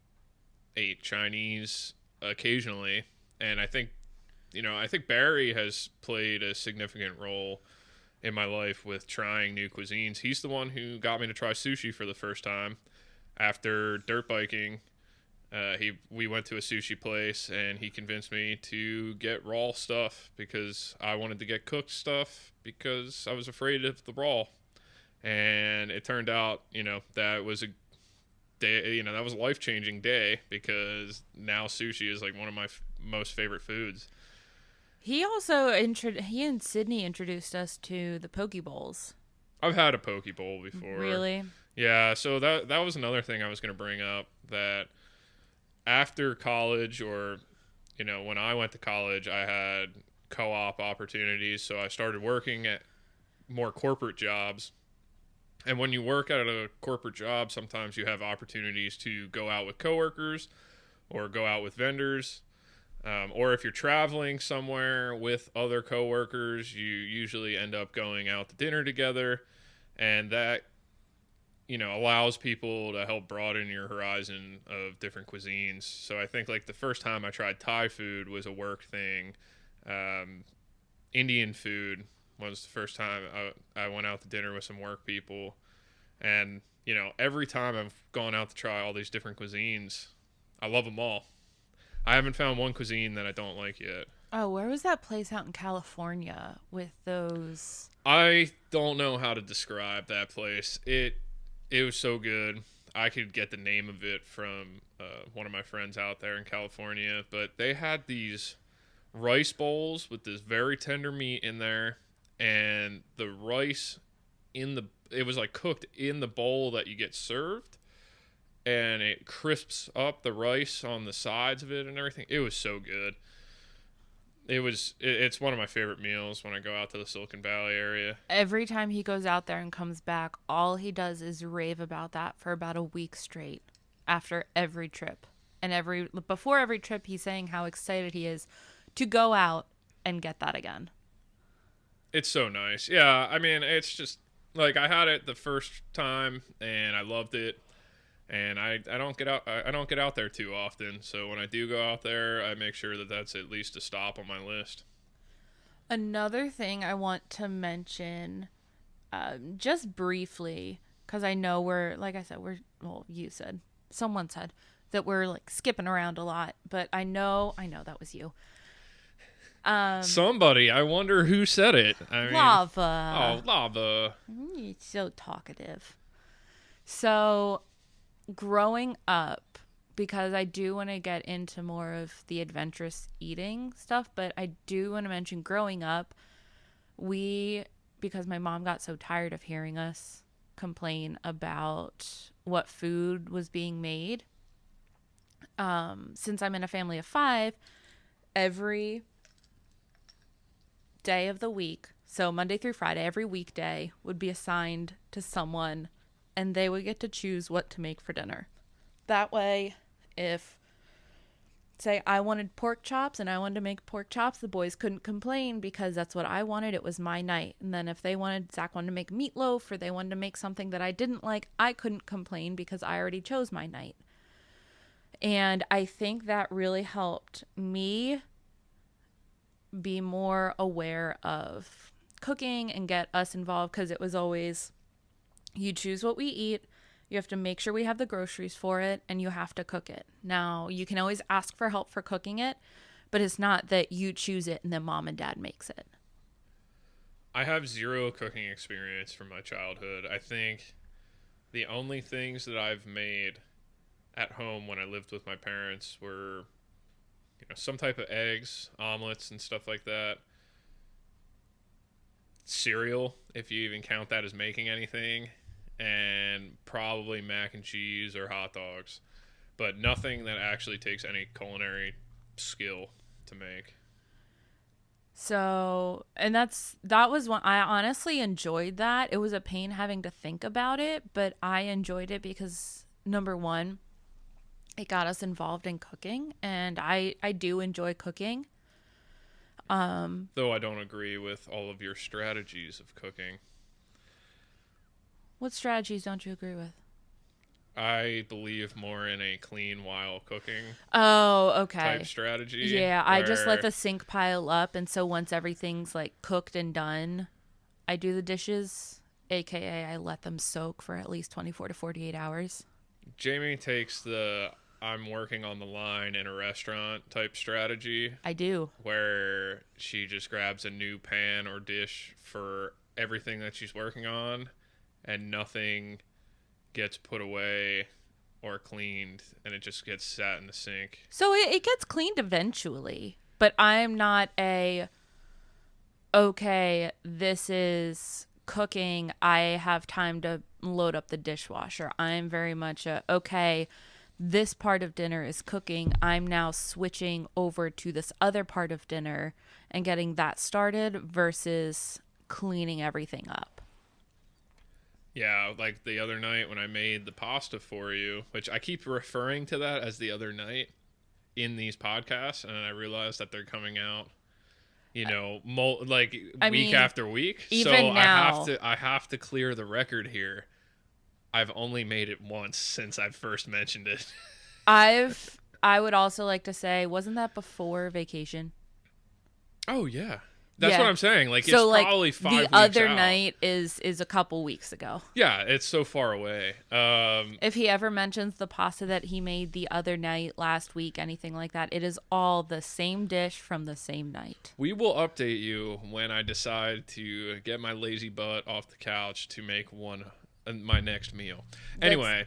Speaker 2: ate Chinese occasionally, and I think Barry has played a significant role in my life with trying new cuisines. He's the one who got me to try sushi for the first time after dirt biking. We went to a sushi place, and he convinced me to get raw stuff because I wanted to get cooked stuff because I was afraid of the raw. And it turned out, that was a day, that was a life-changing day because now sushi is like one of my most favorite foods.
Speaker 1: He also he and Sydney introduced us to the poke bowls.
Speaker 2: I've had a poke bowl before.
Speaker 1: Really?
Speaker 2: Yeah, so that was another thing I was going to bring up, that after college, or when I went to college, I had co-op opportunities, so I started working at more corporate jobs. And when you work at a corporate job, sometimes you have opportunities to go out with coworkers or go out with vendors. Or if you're traveling somewhere with other coworkers, you usually end up going out to dinner together. And that, allows people to help broaden your horizon of different cuisines. So I think like the first time I tried Thai food was a work thing. Indian food was the first time I went out to dinner with some work people. And, every time I've gone out to try all these different cuisines, I love them all. I haven't found one cuisine that I don't like yet.
Speaker 1: Oh, where was that place out in California with those?
Speaker 2: I don't know how to describe that place. It was so good. I could get the name of it from one of my friends out there in California, but they had these rice bowls with this very tender meat in there, and the rice it was like cooked in the bowl that you get served, and it crisps up the rice on the sides of it and everything. It was so good. It's one of my favorite meals when I go out to the Silicon Valley area.
Speaker 1: Every time he goes out there and comes back, all he does is rave about that for about a week straight after every trip. And before every trip, he's saying how excited he is to go out and get that again.
Speaker 2: It's so nice. Yeah, I mean, it's just like I had it the first time and I loved it. And I don't get out there too often. So when I do go out there, I make sure that that's at least a stop on my list.
Speaker 1: Another thing I want to mention, just briefly, because I know like I said, you said, someone said that we're like skipping around a lot, but I know that was you.
Speaker 2: Somebody, I wonder who said it. I mean,
Speaker 1: Lava.
Speaker 2: Oh, lava.
Speaker 1: You're so talkative. So, growing up, because I do want to get into more of the adventurous eating stuff, but I do want to mention growing up, because my mom got so tired of hearing us complain about what food was being made, since I'm in a family of 5, every day of the week, so Monday through Friday, every weekday would be assigned to someone, and they would get to choose what to make for dinner. That way, if, say, I wanted pork chops and I wanted to make pork chops, the boys couldn't complain because that's what I wanted. It was my night. And then if Zach wanted to make meatloaf or they wanted to make something that I didn't like, I couldn't complain because I already chose my night. And I think that really helped me be more aware of cooking and get us involved, because it was always, you choose what we eat, you have to make sure we have the groceries for it, and you have to cook it. Now, you can always ask for help for cooking it, but it's not that you choose it and then mom and dad makes it.
Speaker 2: I have zero cooking experience from my childhood. I think the only things that I've made at home when I lived with my parents were some type of eggs, omelets, and stuff like that. Cereal, if you even count that as making anything, and probably mac and cheese or hot dogs, but nothing that actually takes any culinary skill to make.
Speaker 1: So, and that was one, I honestly enjoyed that. It was a pain having to think about it, but I enjoyed it because, number one, it got us involved in cooking, and I do enjoy cooking.
Speaker 2: Though I don't agree with all of your strategies of cooking.
Speaker 1: What strategies don't you agree with?
Speaker 2: I believe more in a clean while cooking
Speaker 1: type
Speaker 2: strategy.
Speaker 1: Yeah, I just let the sink pile up, and so once everything's like cooked and done, I do the dishes, aka I let them soak for at least 24 to 48 hours.
Speaker 2: Jamie takes the I'm working on the line in a restaurant type strategy.
Speaker 1: I do.
Speaker 2: Where she just grabs a new pan or dish for everything that she's working on, and nothing gets put away or cleaned, and it just gets sat in the sink.
Speaker 1: So it gets cleaned eventually, but I'm not okay, this is cooking, I have time to load up the dishwasher. I'm very much okay, this part of dinner is cooking, I'm now switching over to this other part of dinner and getting that started versus cleaning everything up.
Speaker 2: Yeah, like the other night when I made the pasta for you, which I keep referring to that as the other night in these podcasts, and I realize that they're coming out, week after week.
Speaker 1: Even
Speaker 2: so
Speaker 1: now,
Speaker 2: I have to clear the record here. I've only made it once since I first mentioned it.
Speaker 1: I would also like to say, wasn't that before vacation?
Speaker 2: Oh yeah. That's what
Speaker 1: Yeah.
Speaker 2: I'm saying. Like, it's
Speaker 1: So like
Speaker 2: probably 5
Speaker 1: the
Speaker 2: weeks
Speaker 1: other
Speaker 2: out.
Speaker 1: night is a couple weeks ago.
Speaker 2: Yeah, it's so far away.
Speaker 1: If he ever mentions the pasta that he made the other night, last week, anything like that, it is all the same dish from the same night.
Speaker 2: We will update you when I decide to get my lazy butt off the couch to make my next meal. Anyway,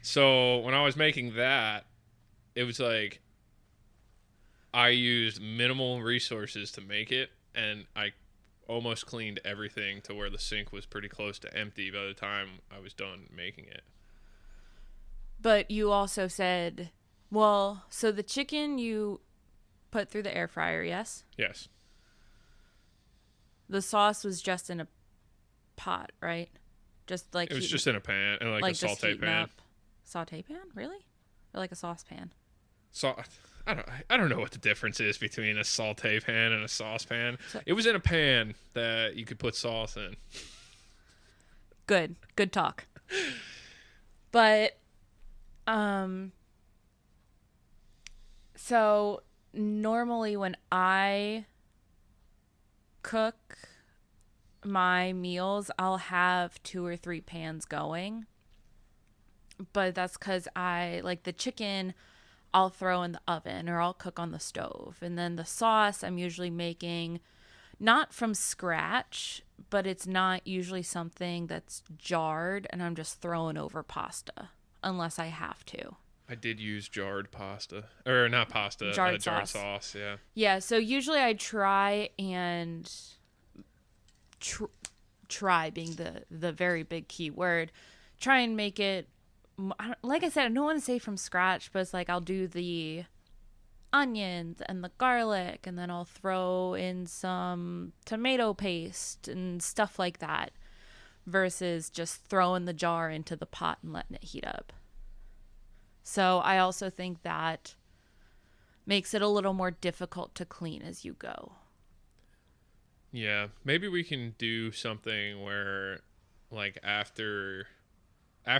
Speaker 2: so when I was making that, it was like I used minimal resources to make it, and I almost cleaned everything to where the sink was pretty close to empty by the time I was done making it.
Speaker 1: But you also said, well, so the chicken you put through the air fryer, yes?
Speaker 2: Yes.
Speaker 1: The sauce was just in a pot, right? Just like
Speaker 2: It was just in a pan, and like a
Speaker 1: just
Speaker 2: saute
Speaker 1: heating
Speaker 2: pan.
Speaker 1: up. Saute pan, really? Or like a saucepan?
Speaker 2: So I don't know what the difference is between a saute pan and a saucepan.
Speaker 1: So,
Speaker 2: It was in a pan that you could put sauce in.
Speaker 1: good talk. But so normally when I cook my meals, I'll have 2 or 3 pans going. But that's because I like the chicken I'll throw in the oven or I'll cook on the stove. And then the sauce I'm usually making not from scratch, but it's not usually something that's jarred and I'm just throwing over pasta unless I have to.
Speaker 2: I did use jarred pasta. Or not pasta,
Speaker 1: Jarred
Speaker 2: jarred
Speaker 1: sauce.
Speaker 2: sauce, yeah.
Speaker 1: Yeah, so usually I try and try being the very big key word. Try and make it, like I said, I don't want to say from scratch, but it's like I'll do the onions and the garlic, and then I'll throw in some tomato paste and stuff like that, versus just throwing the jar into the pot and letting it heat up. So I also think that makes it a little more difficult to clean as you go.
Speaker 2: Yeah, maybe we can do something where, like, after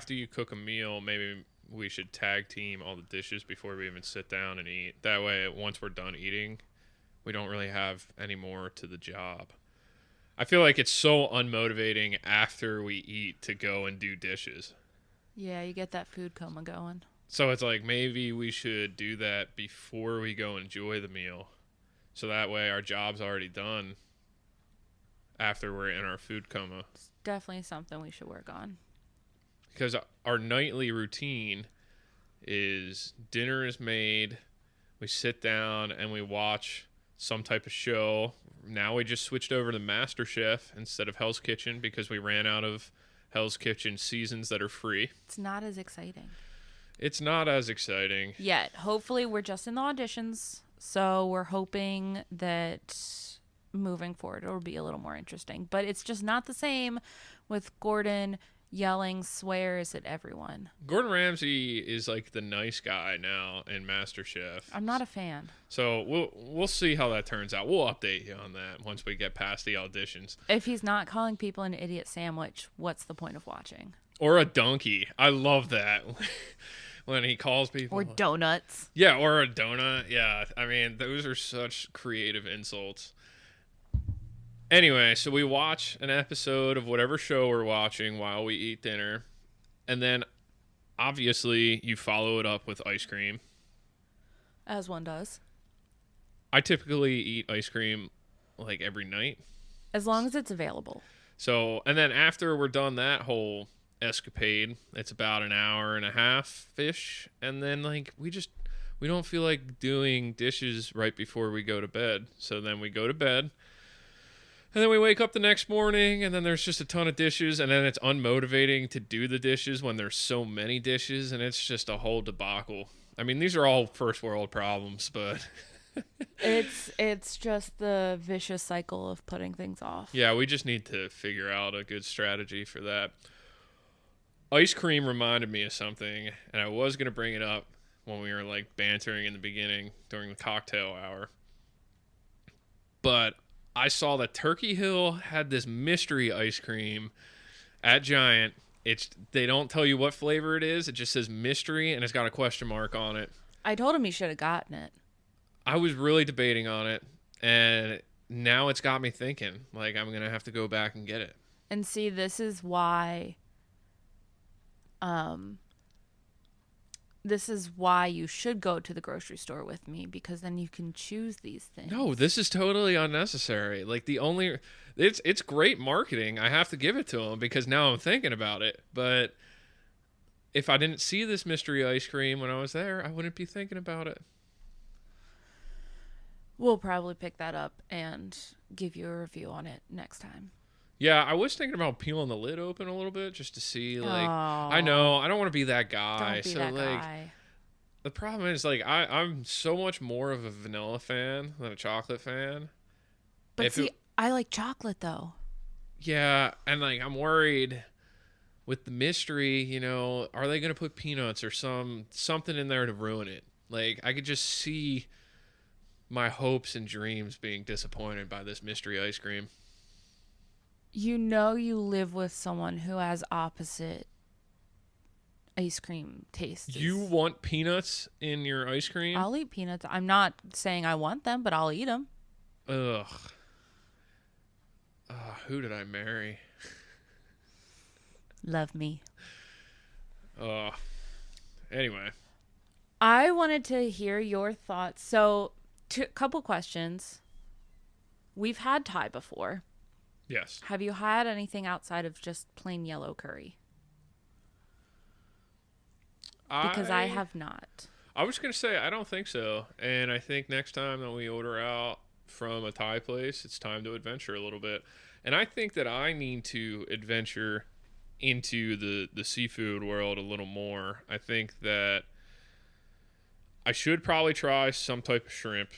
Speaker 2: you cook a meal, maybe we should tag team all the dishes before we even sit down and eat. That way, once we're done eating, we don't really have any more to the job. I feel like it's so unmotivating after we eat to go and do dishes.
Speaker 1: Yeah, you get that food coma going.
Speaker 2: So it's like maybe we should do that before we go enjoy the meal. So that way our job's already done after we're in our food coma.
Speaker 1: It's definitely something we should work on.
Speaker 2: Because our nightly routine is dinner is made, we sit down and we watch some type of show. Now we just switched over to MasterChef instead of Hell's Kitchen because we ran out of Hell's Kitchen seasons that are free.
Speaker 1: It's not as exciting.
Speaker 2: It's not as exciting.
Speaker 1: Yet. Hopefully we're just in the auditions, so we're hoping that moving forward it'll be a little more interesting. But it's just not the same with Gordon yelling swears at everyone.
Speaker 2: Gordon Ramsay is like the nice guy now in MasterChef.
Speaker 1: I'm not a fan.
Speaker 2: So we'll see how that turns out. We'll update you on that once we get past the auditions.
Speaker 1: If he's not calling people an idiot sandwich, what's the point of watching?
Speaker 2: Or a donkey. I love that. When he calls people.
Speaker 1: Or donuts.
Speaker 2: Yeah, or a donut. Yeah, I mean, those are such creative insults. Anyway, so we watch an episode of whatever show we're watching while we eat dinner. And then, obviously, you follow it up with ice cream.
Speaker 1: As one does.
Speaker 2: I typically eat ice cream, like, every night.
Speaker 1: As long as it's available.
Speaker 2: So, and then after we're done that whole escapade, it's about an hour and a half-ish. And then, like, we don't feel like doing dishes right before we go to bed. So then we go to bed. And then we wake up the next morning, and then there's just a ton of dishes, and then it's unmotivating to do the dishes when there's so many dishes, and it's just a whole debacle. I mean, these are all first world problems, but
Speaker 1: it's just the vicious cycle of putting things off.
Speaker 2: yeah, we just need to figure out a good strategy for that. Ice cream reminded me of something, and I was going to bring it up when we were like bantering in the beginning during the cocktail hour. But I saw that Turkey Hill had this mystery ice cream at Giant. They don't tell you what flavor it is. It just says mystery, and it's got a question mark on it.
Speaker 1: I told him he should have gotten it.
Speaker 2: I was really debating on it, and now it's got me thinking. Like, I'm going to have to go back and get it.
Speaker 1: And see, um this is why you should go to the grocery store with me, because then you can choose these
Speaker 2: No,
Speaker 1: things.
Speaker 2: this is totally unnecessary. Like, it's great marketing. I have to give it to them because now I'm thinking about it. But if I didn't see this mystery ice cream when I was there, I wouldn't be thinking about it.
Speaker 1: We'll probably pick that up and give you a review on it next time.
Speaker 2: Yeah, I was thinking about peeling the lid open a little bit just to see, like, I
Speaker 1: Oh,
Speaker 2: know, I don't want to be that guy.
Speaker 1: don't be
Speaker 2: So,
Speaker 1: that
Speaker 2: like,
Speaker 1: guy.
Speaker 2: the problem is, like, I'm so much more of a vanilla fan than a chocolate fan.
Speaker 1: But
Speaker 2: If it,
Speaker 1: see, I like chocolate though.
Speaker 2: yeah, and, like, I'm worried with the mystery, are they going to put peanuts or something in there to ruin it? Like, I could just see my hopes and dreams being disappointed by this mystery ice cream.
Speaker 1: You know you live with someone who has opposite ice cream taste.
Speaker 2: You want peanuts in your ice cream?
Speaker 1: I'll eat peanuts. I'm not saying I want them, but I'll eat them.
Speaker 2: Ugh. Who did I marry?
Speaker 1: Love me.
Speaker 2: Ugh. Anyway.
Speaker 1: I wanted to hear your thoughts. So, couple questions. We've had Thai before.
Speaker 2: Yes.
Speaker 1: Have you had anything outside of just plain yellow curry? Because I have not.
Speaker 2: I was going to say, I don't think so. And I think next time that we order out from a Thai place, it's time to adventure a little bit. And I think that I need to adventure into the seafood world a little more. I think that I should probably try some type of shrimp.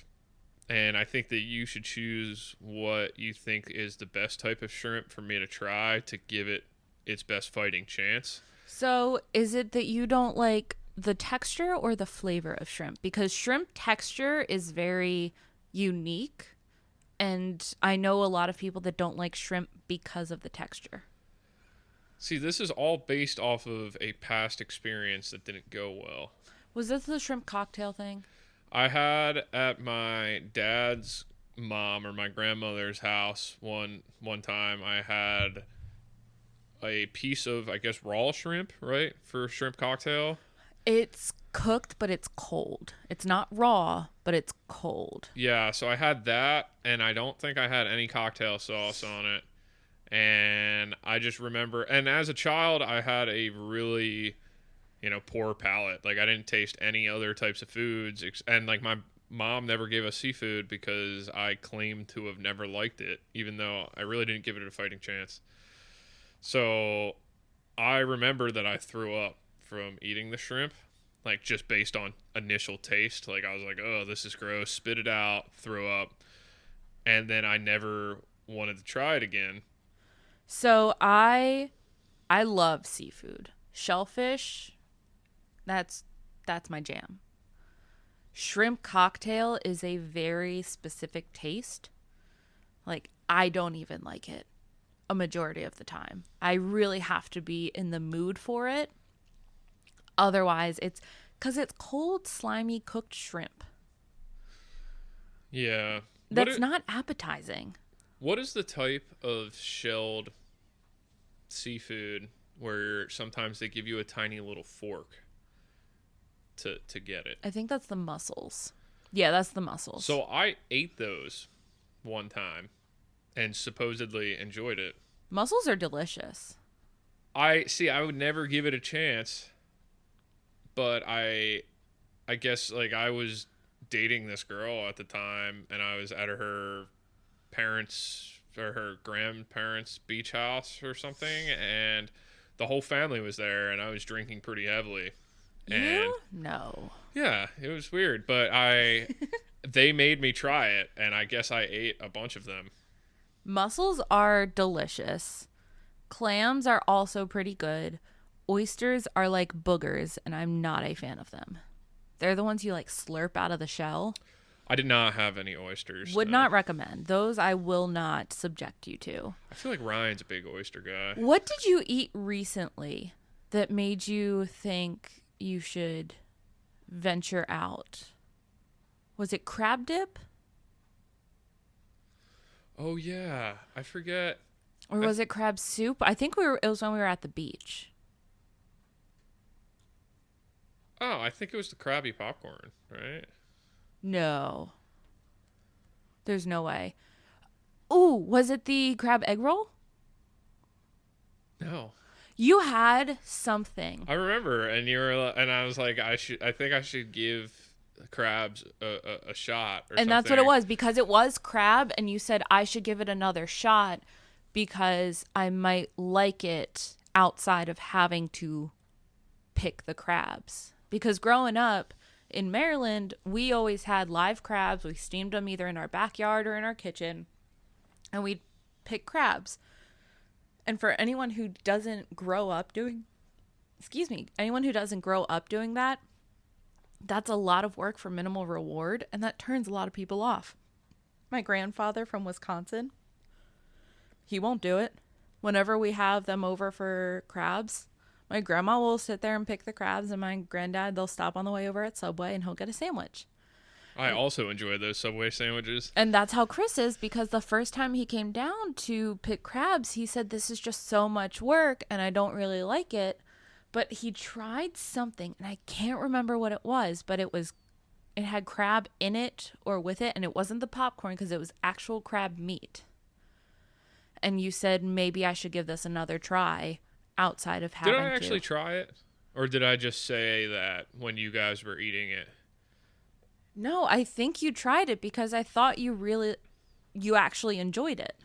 Speaker 2: And I think that you should choose what you think is the best type of shrimp for me to try to give it its best fighting chance.
Speaker 1: So, is it that you don't like the texture or the flavor of shrimp? Because shrimp texture is very unique. And I know a lot of people that don't like shrimp because of the texture.
Speaker 2: See, this is all based off of a past experience that didn't go well.
Speaker 1: Was this the shrimp cocktail thing?
Speaker 2: I had at my dad's mom or my grandmother's house one time I had a piece of, I guess, raw shrimp, right? For shrimp cocktail.
Speaker 1: It's cooked, but it's cold. It's not raw, but it's cold.
Speaker 2: Yeah, so I had that, and I don't think I had any cocktail sauce on it. And I just remember, and as a child, I had a really, poor palate. Like, I didn't taste any other types of foods. And, like, my mom never gave us seafood because I claimed to have never liked it, even though I really didn't give it a fighting chance. So I remember that I threw up from eating the shrimp, like, just based on initial taste. Like, I was like, oh, this is gross, spit it out, threw up. And then I never wanted to try it again.
Speaker 1: So I love seafood. Shellfish, that's my jam. Shrimp cocktail is a very specific taste. Like, I don't even like it a majority of the time. I really have to be in the mood for it. Otherwise, it's because it's cold, slimy, cooked shrimp.
Speaker 2: Yeah.
Speaker 1: That's not appetizing.
Speaker 2: What is the type of shelled seafood where sometimes they give you a tiny little fork to get it?
Speaker 1: I think that's the mussels. Yeah, that's the mussels.
Speaker 2: So I ate those one time and supposedly enjoyed it.
Speaker 1: Mussels are delicious.
Speaker 2: I would never give it a chance, but I guess, like, I was dating this girl at the time, and I was at her parents' or her grandparents' beach house or something, and the whole family was there, and I was drinking pretty heavily. And
Speaker 1: you? No.
Speaker 2: yeah, it was weird, but they made me try it, and I guess I ate a bunch of them.
Speaker 1: Mussels are delicious. Clams are also pretty good. Oysters are like boogers, and I'm not a fan of them. They're the ones you like slurp out of the shell.
Speaker 2: I did not have any oysters.
Speaker 1: Would
Speaker 2: no.
Speaker 1: not recommend. Those I will not subject you to.
Speaker 2: I feel like Ryan's a big oyster guy.
Speaker 1: What did you eat recently that made you think you should venture out? Was it crab dip?
Speaker 2: Oh yeah, I forget.
Speaker 1: Or was it crab soup? I think it was when we were at the beach.
Speaker 2: Oh, I think it was the Krabby popcorn, right?
Speaker 1: No. There's no way. Ooh, was it the crab egg roll?
Speaker 2: No,
Speaker 1: You had something.
Speaker 2: I remember, and and I was like, I think I should give crabs a shot or
Speaker 1: And that's what it
Speaker 2: something.
Speaker 1: was because it was crab and you said I should give it another shot because I might like it outside of having to pick the crabs. Because growing up in Maryland, we always had live crabs. We steamed them either in our backyard or in our kitchen, and we'd pick crabs. And for anyone who doesn't grow up doing, excuse me, anyone who doesn't grow up doing that, that's a lot of work for minimal reward, and that turns a lot of people off. My grandfather from Wisconsin, he won't do it. Whenever we have them over for crabs, my grandma will sit there and pick the crabs, and my granddad, they'll stop on the way over at Subway and he'll get a sandwich.
Speaker 2: I also enjoy those Subway sandwiches.
Speaker 1: And that's how Chris is because the first time he came down to pick crabs, he said, "This is just so much work and I don't really like it." But he tried something and I can't remember what it was, but it had crab in it or with it, and it wasn't the popcorn because it was actual crab meat. And you said maybe I should give this another try outside of
Speaker 2: Did
Speaker 1: having
Speaker 2: I
Speaker 1: to.
Speaker 2: actually try it? Or did I just say that when you guys were eating it?
Speaker 1: No, I think you tried it because I thought you actually enjoyed it.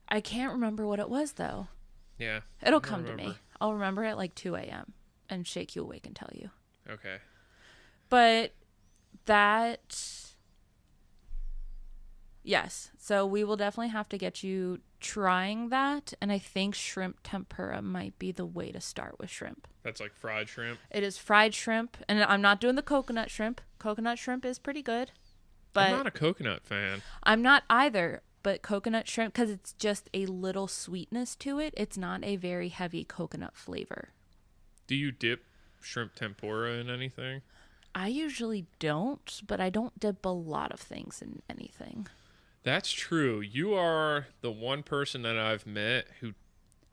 Speaker 1: I can't remember what it was though.
Speaker 2: Yeah.
Speaker 1: It'll
Speaker 2: I don't
Speaker 1: come to
Speaker 2: remember.
Speaker 1: me. I'll remember it like 2 a.m. and shake you awake and tell you.
Speaker 2: Okay.
Speaker 1: But that, yes. So we will definitely have to get you trying that. And I think shrimp tempura might be the way to start with shrimp.
Speaker 2: That's like fried shrimp.
Speaker 1: It is fried shrimp. And I'm not doing the coconut shrimp. Coconut shrimp is pretty good. But
Speaker 2: I'm not a coconut fan.
Speaker 1: I'm not either. But coconut shrimp, because it's just a little sweetness to it, it's not a very heavy coconut flavor.
Speaker 2: Do you dip shrimp tempura in anything?
Speaker 1: I usually don't, but I don't dip a lot of things in anything.
Speaker 2: That's true. You are the one person that I've met who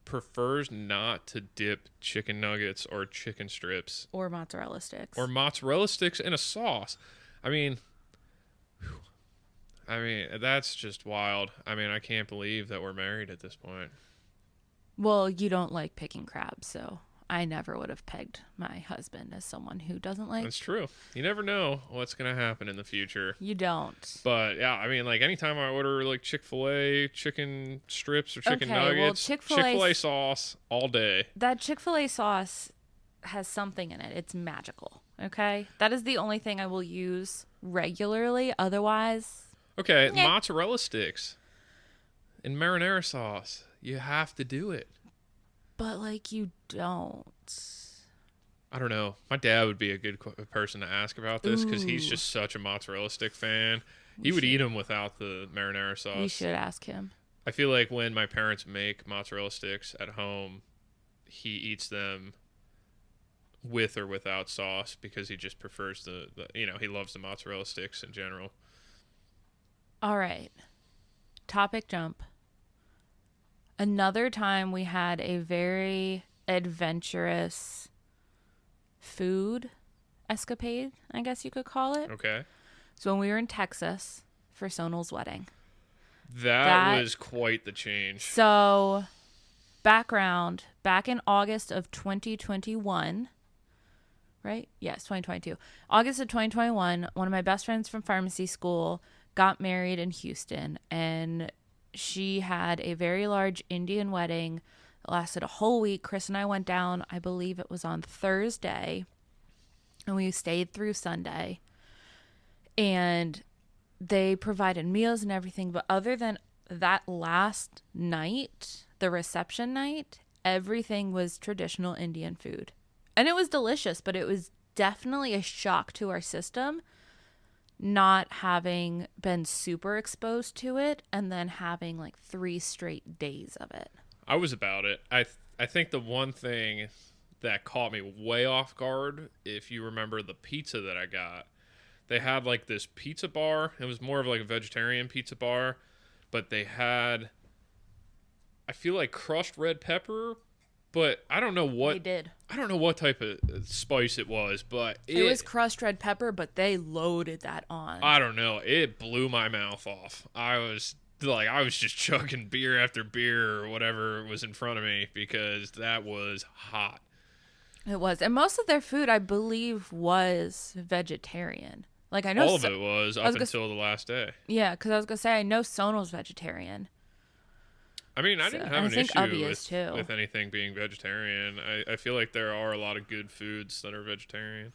Speaker 2: prefers not to dip chicken nuggets or chicken strips
Speaker 1: Or mozzarella sticks.
Speaker 2: or mozzarella sticks in a sauce. I mean, that's just wild. I mean, I can't believe that we're married at this point.
Speaker 1: Well, you don't like picking crabs, so I never would have pegged my husband as someone who doesn't like.
Speaker 2: That's true. You never know what's going to happen in the future.
Speaker 1: You don't.
Speaker 2: But yeah, I mean, like anytime I order like Chick-fil-A chicken strips or chicken
Speaker 1: Okay, well,
Speaker 2: nuggets,
Speaker 1: Chick-fil-A
Speaker 2: Chick-fil-A sauce all day.
Speaker 1: That Chick-fil-A sauce has something in it. It's magical. Okay? That is the only thing I will use regularly. Otherwise,
Speaker 2: Okay,
Speaker 1: yeah.
Speaker 2: mozzarella sticks and marinara sauce. You have to do it.
Speaker 1: But like you don't.
Speaker 2: I don't know. My dad would be a good person to ask about this because he's
Speaker 1: Ooh.
Speaker 2: just such a mozzarella stick fan. He
Speaker 1: We
Speaker 2: would
Speaker 1: should-
Speaker 2: eat them without the marinara sauce.
Speaker 1: We should ask him.
Speaker 2: I feel like when my parents make mozzarella sticks at home, he eats them with or without sauce because he just prefers he loves the mozzarella sticks in general.
Speaker 1: All right. Topic jump. Another time we had a very adventurous food escapade, I guess you could call it.
Speaker 2: Okay.
Speaker 1: So when we were in Texas for Sonal's wedding.
Speaker 2: That was quite the change.
Speaker 1: So, background, back in August of 2021, right? Yes, 2022. August of 2021, one of my best friends from pharmacy school got married in Houston, and she had a very large Indian wedding. It lasted a whole week. Chris and I went down, I believe it was on Thursday, and we stayed through Sunday. And they provided meals and everything, but other than that last night, the reception night, everything was traditional Indian food. And it was delicious, but it was definitely a shock to our system not having been super exposed to it and then having like 3 straight days of it.
Speaker 2: I was about it. I think the one thing that caught me way off guard, if you remember the pizza that I got, They had like this pizza bar. It was more of like a vegetarian pizza bar, but they had, I feel like crushed red pepper, but
Speaker 1: They did.
Speaker 2: I don't know what type of spice it was, but
Speaker 1: It was crushed red pepper, but they loaded that on.
Speaker 2: I don't know, it blew my mouth off. I was just chugging beer after beer or whatever was in front of me because that was hot.
Speaker 1: It was. And most of their food, I believe, was vegetarian. Like, I know
Speaker 2: All of it was up until the last day.
Speaker 1: Yeah, because I was going to say, I know Sonal's vegetarian.
Speaker 2: I mean, I didn't have an issue
Speaker 1: too.
Speaker 2: with anything being vegetarian. I feel like there are a lot of good foods that are vegetarian.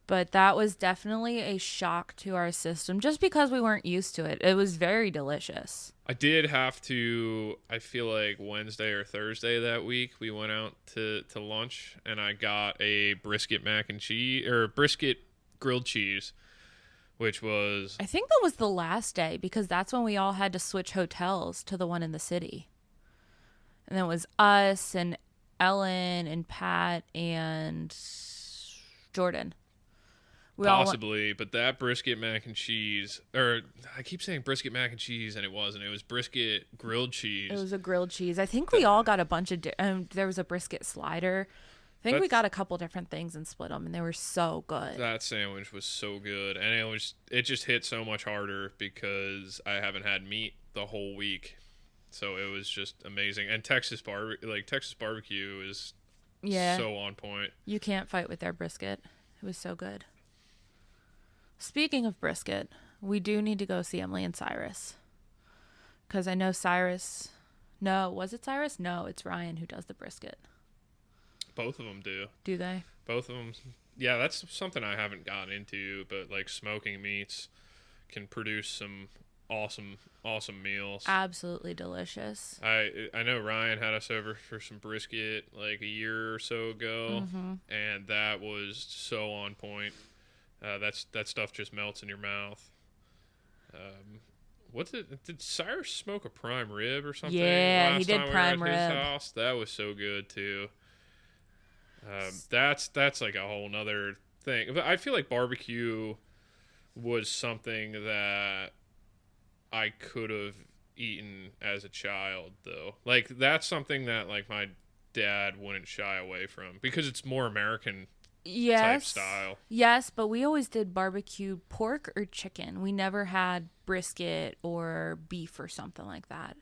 Speaker 1: But that was definitely a shock to our system just because we weren't used to it. It was very delicious.
Speaker 2: I did have to, I feel like Wednesday or Thursday that week, we went out to lunch and I got a brisket mac and cheese, or brisket grilled cheese, which was...
Speaker 1: I think that was the last day because that's when we all had to switch hotels to the one in the city. And it was us and Ellen and Pat and Jordan.
Speaker 2: Possibly, but that brisket mac and cheese, or I keep saying brisket mac and cheese, and it wasn't. It was brisket grilled cheese.
Speaker 1: It was a grilled cheese. I think we all got a bunch of, there was a brisket slider. I think we got a couple different things and split them, and they were so good.
Speaker 2: That sandwich was so good, and it just hit so much harder because I haven't had meat the whole week, so it was just amazing. And Texas barbecue is so on point.
Speaker 1: You can't fight with their brisket. It was so good. Speaking of brisket, we do need to go see Emily and Cyrus. Because I know Cyrus... No, was it Cyrus? No, it's Ryan who does the brisket.
Speaker 2: Both of them do.
Speaker 1: Do they?
Speaker 2: Both of them. Yeah, that's something I haven't gotten into, but like smoking meats can produce some awesome meals.
Speaker 1: Absolutely delicious.
Speaker 2: I know Ryan had us over for some brisket like a year or so ago, and that was so on point. That stuff just melts in your mouth. Did Cyrus smoke a prime rib or something?
Speaker 1: Yeah, he did prime rib.
Speaker 2: His house? That was so good too. That's like a whole nother thing. But I feel like barbecue was something that I could have eaten as a child, though. Like that's something that like my dad wouldn't shy away from because it's more American. Type style.
Speaker 1: Yes, but we always did barbecue pork or chicken. We never had brisket or beef or something like that.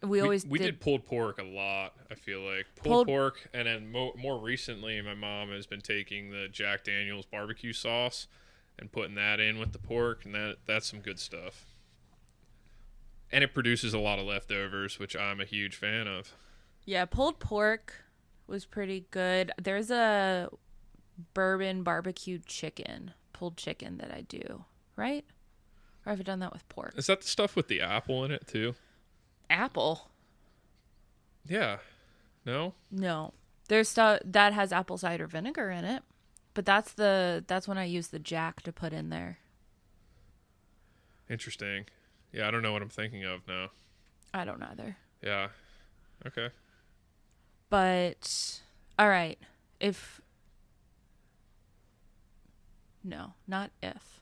Speaker 1: We did
Speaker 2: pulled pork a lot, I feel like. Pulled pork, and then more recently, my mom has been taking the Jack Daniel's barbecue sauce and putting that in with the pork, and that's some good stuff. And it produces a lot of leftovers, which I'm a huge fan of.
Speaker 1: Yeah, pulled pork was pretty good. There's a bourbon barbecue pulled chicken that I do, right? Or have I done that with pork?
Speaker 2: Is that the stuff with the apple in it too?
Speaker 1: Apple?
Speaker 2: Yeah. No?
Speaker 1: No. There's stuff that has apple cider vinegar in it, but that's when I use the Jack to put in there.
Speaker 2: Interesting. Yeah, I don't know what I'm thinking of now.
Speaker 1: I don't either.
Speaker 2: Yeah. Okay.
Speaker 1: But, all right, not if.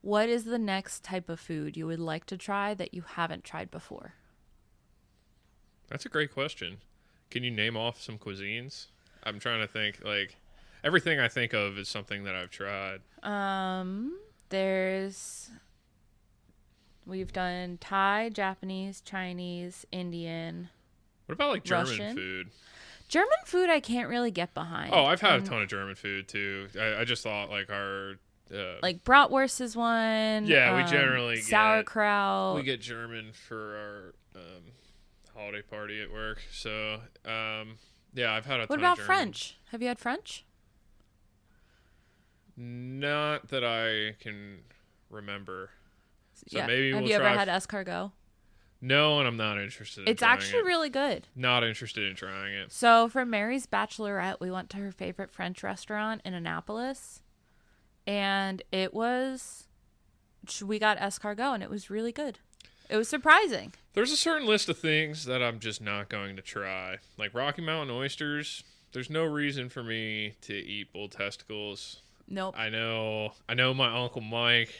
Speaker 1: What is the next type of food you would like to try that you haven't tried before?
Speaker 2: That's a great question. Can you name off some cuisines? I'm trying to think, like, everything I think of is something that I've tried.
Speaker 1: We've done Thai, Japanese, Chinese, Indian.
Speaker 2: What about like German
Speaker 1: Russian?
Speaker 2: food?
Speaker 1: German food I can't really get behind.
Speaker 2: Oh, I've had a ton of German food too. I just thought like our
Speaker 1: like bratwurst is one.
Speaker 2: Yeah, we generally
Speaker 1: sauerkraut.
Speaker 2: We get German for our holiday party at work. So yeah, I've had a ton of German.
Speaker 1: What about French? Have you had French?
Speaker 2: Not that I can remember. So
Speaker 1: yeah.
Speaker 2: maybe
Speaker 1: have you ever had escargot?
Speaker 2: No, and I'm not interested in
Speaker 1: It's
Speaker 2: trying
Speaker 1: actually really good.
Speaker 2: Not interested in trying it.
Speaker 1: So for Mary's bachelorette, we went to her favorite French restaurant in Annapolis. And we got escargot, and it was really good. It was surprising.
Speaker 2: There's a certain list of things that I'm just not going to try. Like Rocky Mountain oysters, there's no reason for me to eat bull testicles.
Speaker 1: Nope.
Speaker 2: I know my Uncle Mike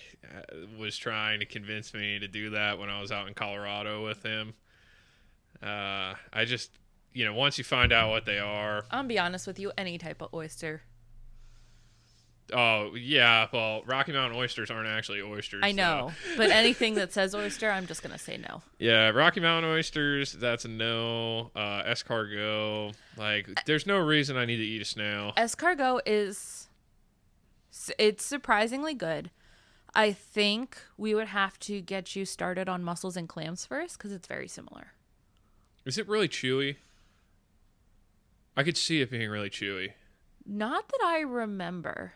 Speaker 2: was trying to convince me to do that when I was out in Colorado with him. I just, once you find out what they are.
Speaker 1: I'll be honest with you, any type of oyster.
Speaker 2: Oh, yeah, well, Rocky Mountain oysters aren't actually oysters.
Speaker 1: I know, but anything that says oyster, I'm just going to say no.
Speaker 2: Yeah, Rocky Mountain oysters, that's a no. Escargot, like, there's no reason I need to eat a snail.
Speaker 1: Escargot it's surprisingly good. I think we would have to get you started on mussels and clams first because it's very similar.
Speaker 2: Is it really chewy? I could see it being really chewy.
Speaker 1: Not that I remember.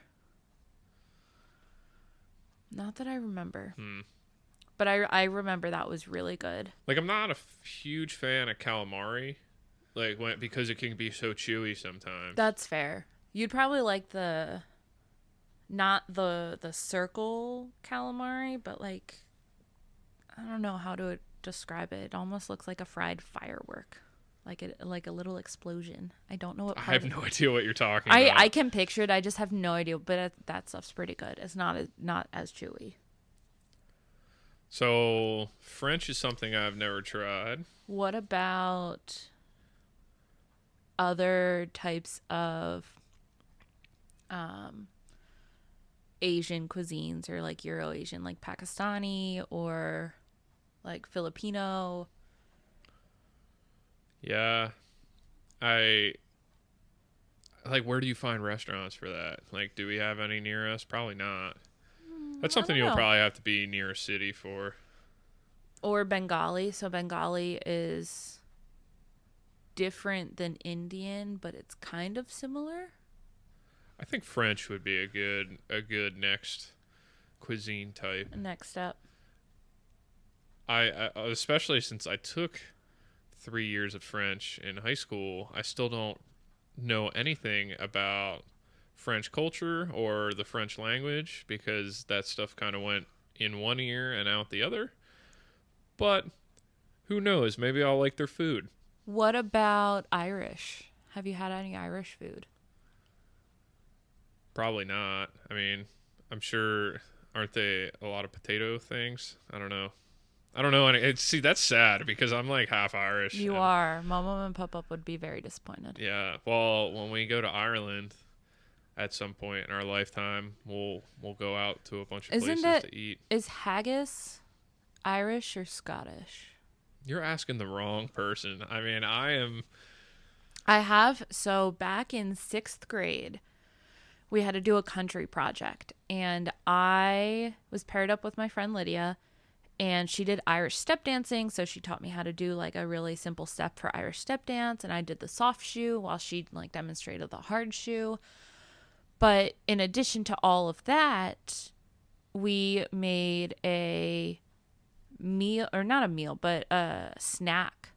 Speaker 1: Not that I remember. But I remember that was really good.
Speaker 2: Like, I'm not a huge fan of calamari, like, because it can be so chewy sometimes.
Speaker 1: That's fair. You'd probably like not the circle calamari, but like, I don't know how to describe it. It almost looks like a fried firework. Like a little explosion. I don't know what
Speaker 2: I
Speaker 1: part
Speaker 2: have no idea what you're talking about.
Speaker 1: I can picture it. I just have no idea. But that stuff's pretty good. It's not as chewy.
Speaker 2: So French is something I've never tried.
Speaker 1: What about other types of Asian cuisines or like Euro Asian, like Pakistani or like Filipino?
Speaker 2: Yeah. I like, where do you find restaurants for that? Like, do we have any near us? Probably not. That's something you'll probably have to be near a city for.
Speaker 1: Or Bengali. So Bengali is different than Indian, but it's kind of similar.
Speaker 2: I think French would be a good next cuisine type.
Speaker 1: Next step.
Speaker 2: I especially since I took 3 years of French in high school, I still don't know anything about French culture or the French language because that stuff kind of went in one ear and out the other. But who knows? Maybe I'll like their food.
Speaker 1: What about Irish? Have you had any Irish food?
Speaker 2: Probably not. I mean, I'm sure, aren't they a lot of potato things? I don't know. See, that's sad because I'm like half Irish.
Speaker 1: You are. Mama and Papa would be very disappointed.
Speaker 2: Yeah. Well, when we go to Ireland at some point in our lifetime, we'll go out to a bunch of places to eat.
Speaker 1: Is haggis Irish or Scottish?
Speaker 2: You're asking the wrong person. I mean,
Speaker 1: So back in 6th grade, we had to do a country project, and I was paired up with my friend Lydia, and she did Irish step dancing, so she taught me how to do like a really simple step for Irish step dance, and I did the soft shoe while she like demonstrated the hard shoe. But in addition to all of that, we made a meal, or not a meal, but a snack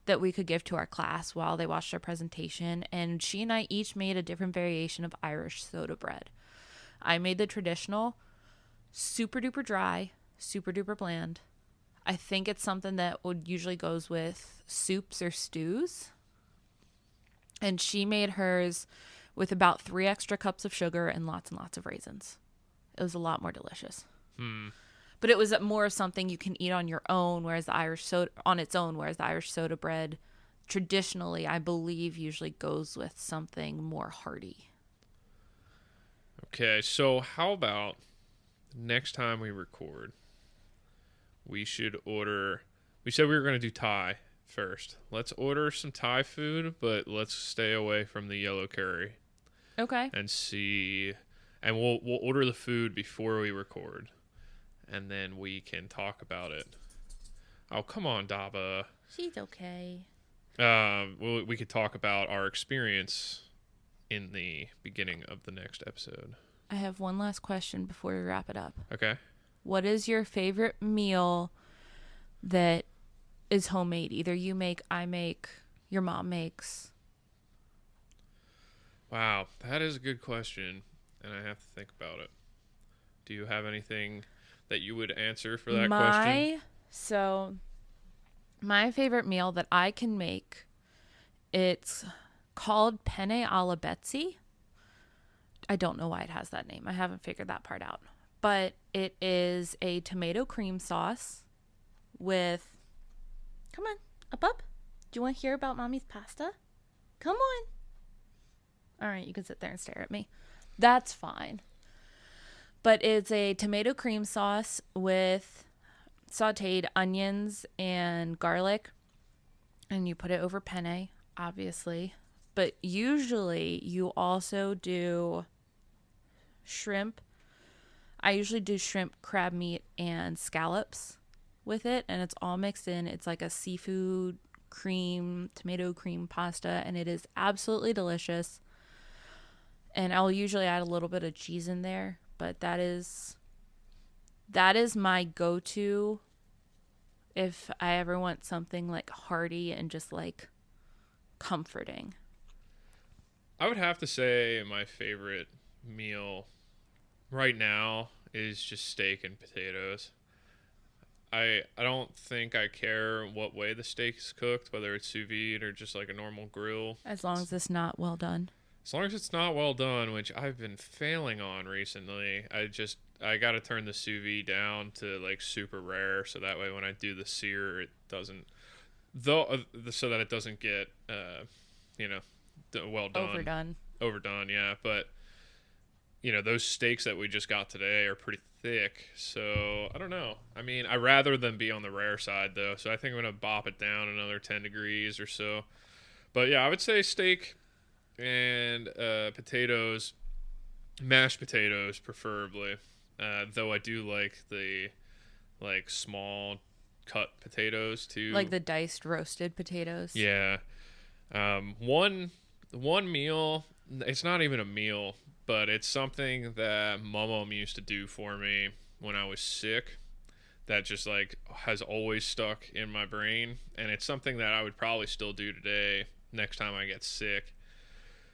Speaker 1: that we could give to our class while they watched our presentation, and she and I each made a different variation of Irish soda bread. I made the traditional, super duper dry, super duper bland. I think it's something that would usually goes with soups or stews. And she made hers with about 3 extra cups of sugar and lots of raisins. It was a lot more delicious. But it was more of something you can eat on your own, whereas the Irish soda on its own, whereas the Irish soda bread traditionally, I believe, usually goes with something more hearty.
Speaker 2: Okay, so how about next time we record, we should order. We said we were going to do Thai first. Let's order some Thai food, but let's stay away from the yellow curry.
Speaker 1: Okay.
Speaker 2: And see, and we'll order the food before we record, and then we can talk about it. Oh, come on, Daba.
Speaker 1: She's okay.
Speaker 2: We could talk about our experience in the beginning of the next episode.
Speaker 1: I have one last question before we wrap it up.
Speaker 2: Okay.
Speaker 1: What is your favorite meal that is homemade? Either you make, I make, your mom makes.
Speaker 2: Wow, that is a good question, and I have to think about it. Do you have anything that you would answer for that question?
Speaker 1: So, my favorite meal that I can make, it's called penne alla Betsy. I don't know why it has that name. I haven't figured that part out. But it is a tomato cream sauce with... Come on, up. Do you want to hear about Mommy's pasta? Come on. All right, you can sit there and stare at me. That's fine. But it's a tomato cream sauce with sauteed onions and garlic. And you put it over penne, obviously. But usually you also do shrimp. I usually do shrimp, crab meat, and scallops with it. And it's all mixed in. It's like a seafood cream, tomato cream pasta. And it is absolutely delicious. And I'll usually add a little bit of cheese in there. But that is my go-to if I ever want something like hearty and just like comforting.
Speaker 2: I would have to say my favorite meal right now is just steak and potatoes. I don't think I care what way the steak's cooked, whether it's sous vide or just like a normal grill.
Speaker 1: As long as it's not well done.
Speaker 2: As long as it's not well done, which I've been failing on recently. I got to turn the sous vide down to like super rare, so that way when I do the sear, it doesn't, so that it doesn't get, well done. Overdone, yeah. But those steaks that we just got today are pretty thick, so I don't know. I mean, I'd rather them be on the rare side though, so I think I'm gonna bop it down another 10 degrees or so. But yeah, I would say steak and potatoes, mashed potatoes preferably. Though I do like the small cut potatoes too.
Speaker 1: Like the diced roasted potatoes.
Speaker 2: Yeah. One meal, it's not even a meal, but it's something that Mom used to do for me when I was sick that just like has always stuck in my brain, and it's something that I would probably still do today next time I get sick.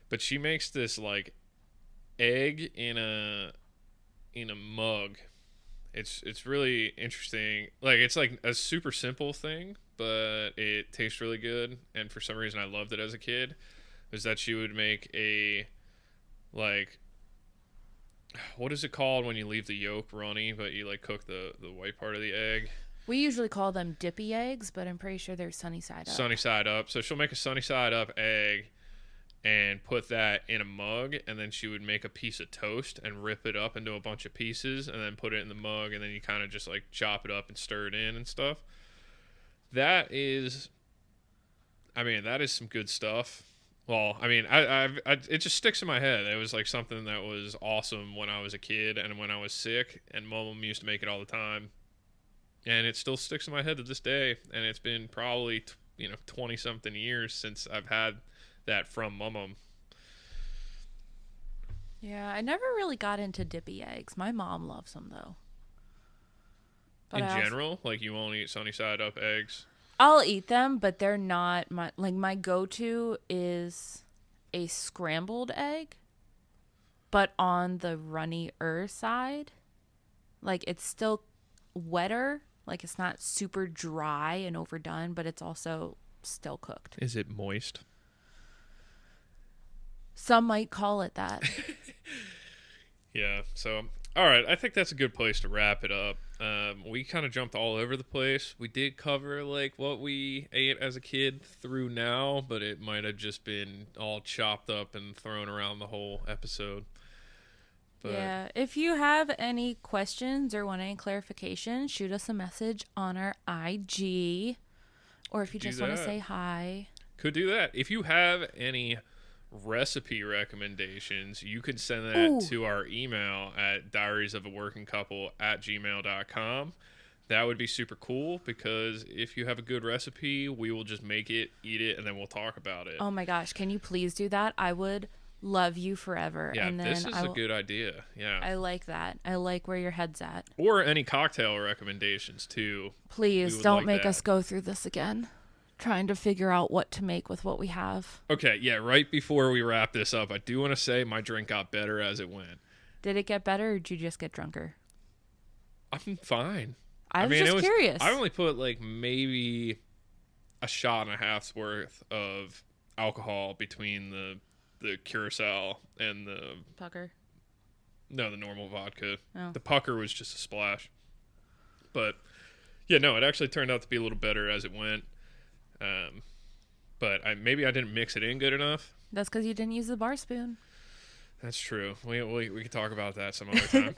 Speaker 2: But she makes this like egg in a mug. It's really interesting. Like it's like a super simple thing, but it tastes really good. And for some reason I loved it as a kid. Is that she would make a like, what is it called when you leave the yolk runny but you like cook the white part of the egg?
Speaker 1: We usually call them dippy eggs, but I'm pretty sure they're sunny side up.
Speaker 2: Sunny side up. So she'll make a sunny side up egg and put that in a mug, and then she would make a piece of toast and rip it up into a bunch of pieces and then put it in the mug, and then you kind of just like chop it up and stir it in and stuff. That is some good stuff. Well, I mean, it just sticks in my head. It was like something that was awesome when I was a kid and when I was sick, and Mom used to make it all the time. And it still sticks in my head to this day, and it's been probably 20 something years since I've had that from Mom.
Speaker 1: Yeah, I never really got into dippy eggs. My mom loves them though.
Speaker 2: But in general, like you won't eat sunny side up eggs?
Speaker 1: I'll eat them, but they're not my go-to is a scrambled egg, but on the runnier side. Like it's still wetter, like it's not super dry and overdone, but it's also still cooked.
Speaker 2: Is it moist?
Speaker 1: Some might call it that.
Speaker 2: Yeah, so all right, I think that's a good place to wrap it up. We kind of jumped all over the place. We did cover like what we ate as a kid through now, but it might have just been all chopped up and thrown around the whole episode. But
Speaker 1: yeah, if you have any questions or want any clarification, shoot us a message on our IG, or if you just want to say hi.
Speaker 2: Could do that. If you have any recipe recommendations, you could send that to our email at diariesofaworkingcouple@gmail.com. That would be super cool, because if you have a good recipe, we will just make it, eat it, and then we'll talk about it.
Speaker 1: Oh my gosh, can you please do that? I would love you forever.
Speaker 2: Yeah,
Speaker 1: and then
Speaker 2: this is a good idea. Yeah,
Speaker 1: I like that. I like where your head's at.
Speaker 2: Or any cocktail recommendations too.
Speaker 1: Please don't make us go through this again, trying to figure out what to make with what we have.
Speaker 2: Okay, yeah, right before we wrap this up, I do want to say my drink got better as it went.
Speaker 1: Did it get better, or did you just get drunker?
Speaker 2: I'm fine.
Speaker 1: I was just curious.
Speaker 2: I only put like maybe a shot and a half's worth of alcohol between the curacao and
Speaker 1: Pucker.
Speaker 2: the normal vodka.
Speaker 1: Oh.
Speaker 2: The pucker was just a splash. But yeah, no, it actually turned out to be a little better as it went. But maybe I didn't mix it in good enough.
Speaker 1: That's because you didn't use the bar spoon.
Speaker 2: That's true. We could talk about that some other time.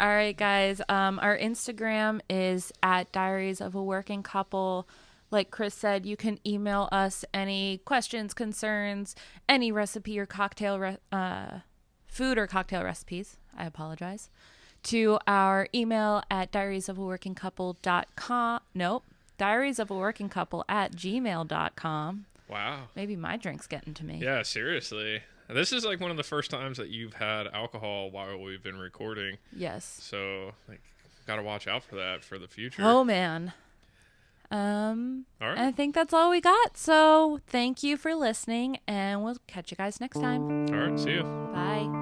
Speaker 1: All right, guys. Our Instagram is at Diaries of a Working Couple. Like Chris said, you can email us any questions, concerns, any recipe or cocktail, food or cocktail recipes. I apologize. To our email at diariesofaworkingcouple.com. Nope. diariesofaworkingcouple@gmail.com.
Speaker 2: Wow.
Speaker 1: Maybe my drink's getting to me.
Speaker 2: Yeah, seriously. This is like one of the first times that you've had alcohol while we've been recording.
Speaker 1: Yes.
Speaker 2: So, like, gotta watch out for that for the future.
Speaker 1: Oh, man.
Speaker 2: All right.
Speaker 1: I think that's all we got. So thank you for listening, and we'll catch you guys next time.
Speaker 2: All right. See you.
Speaker 1: Bye.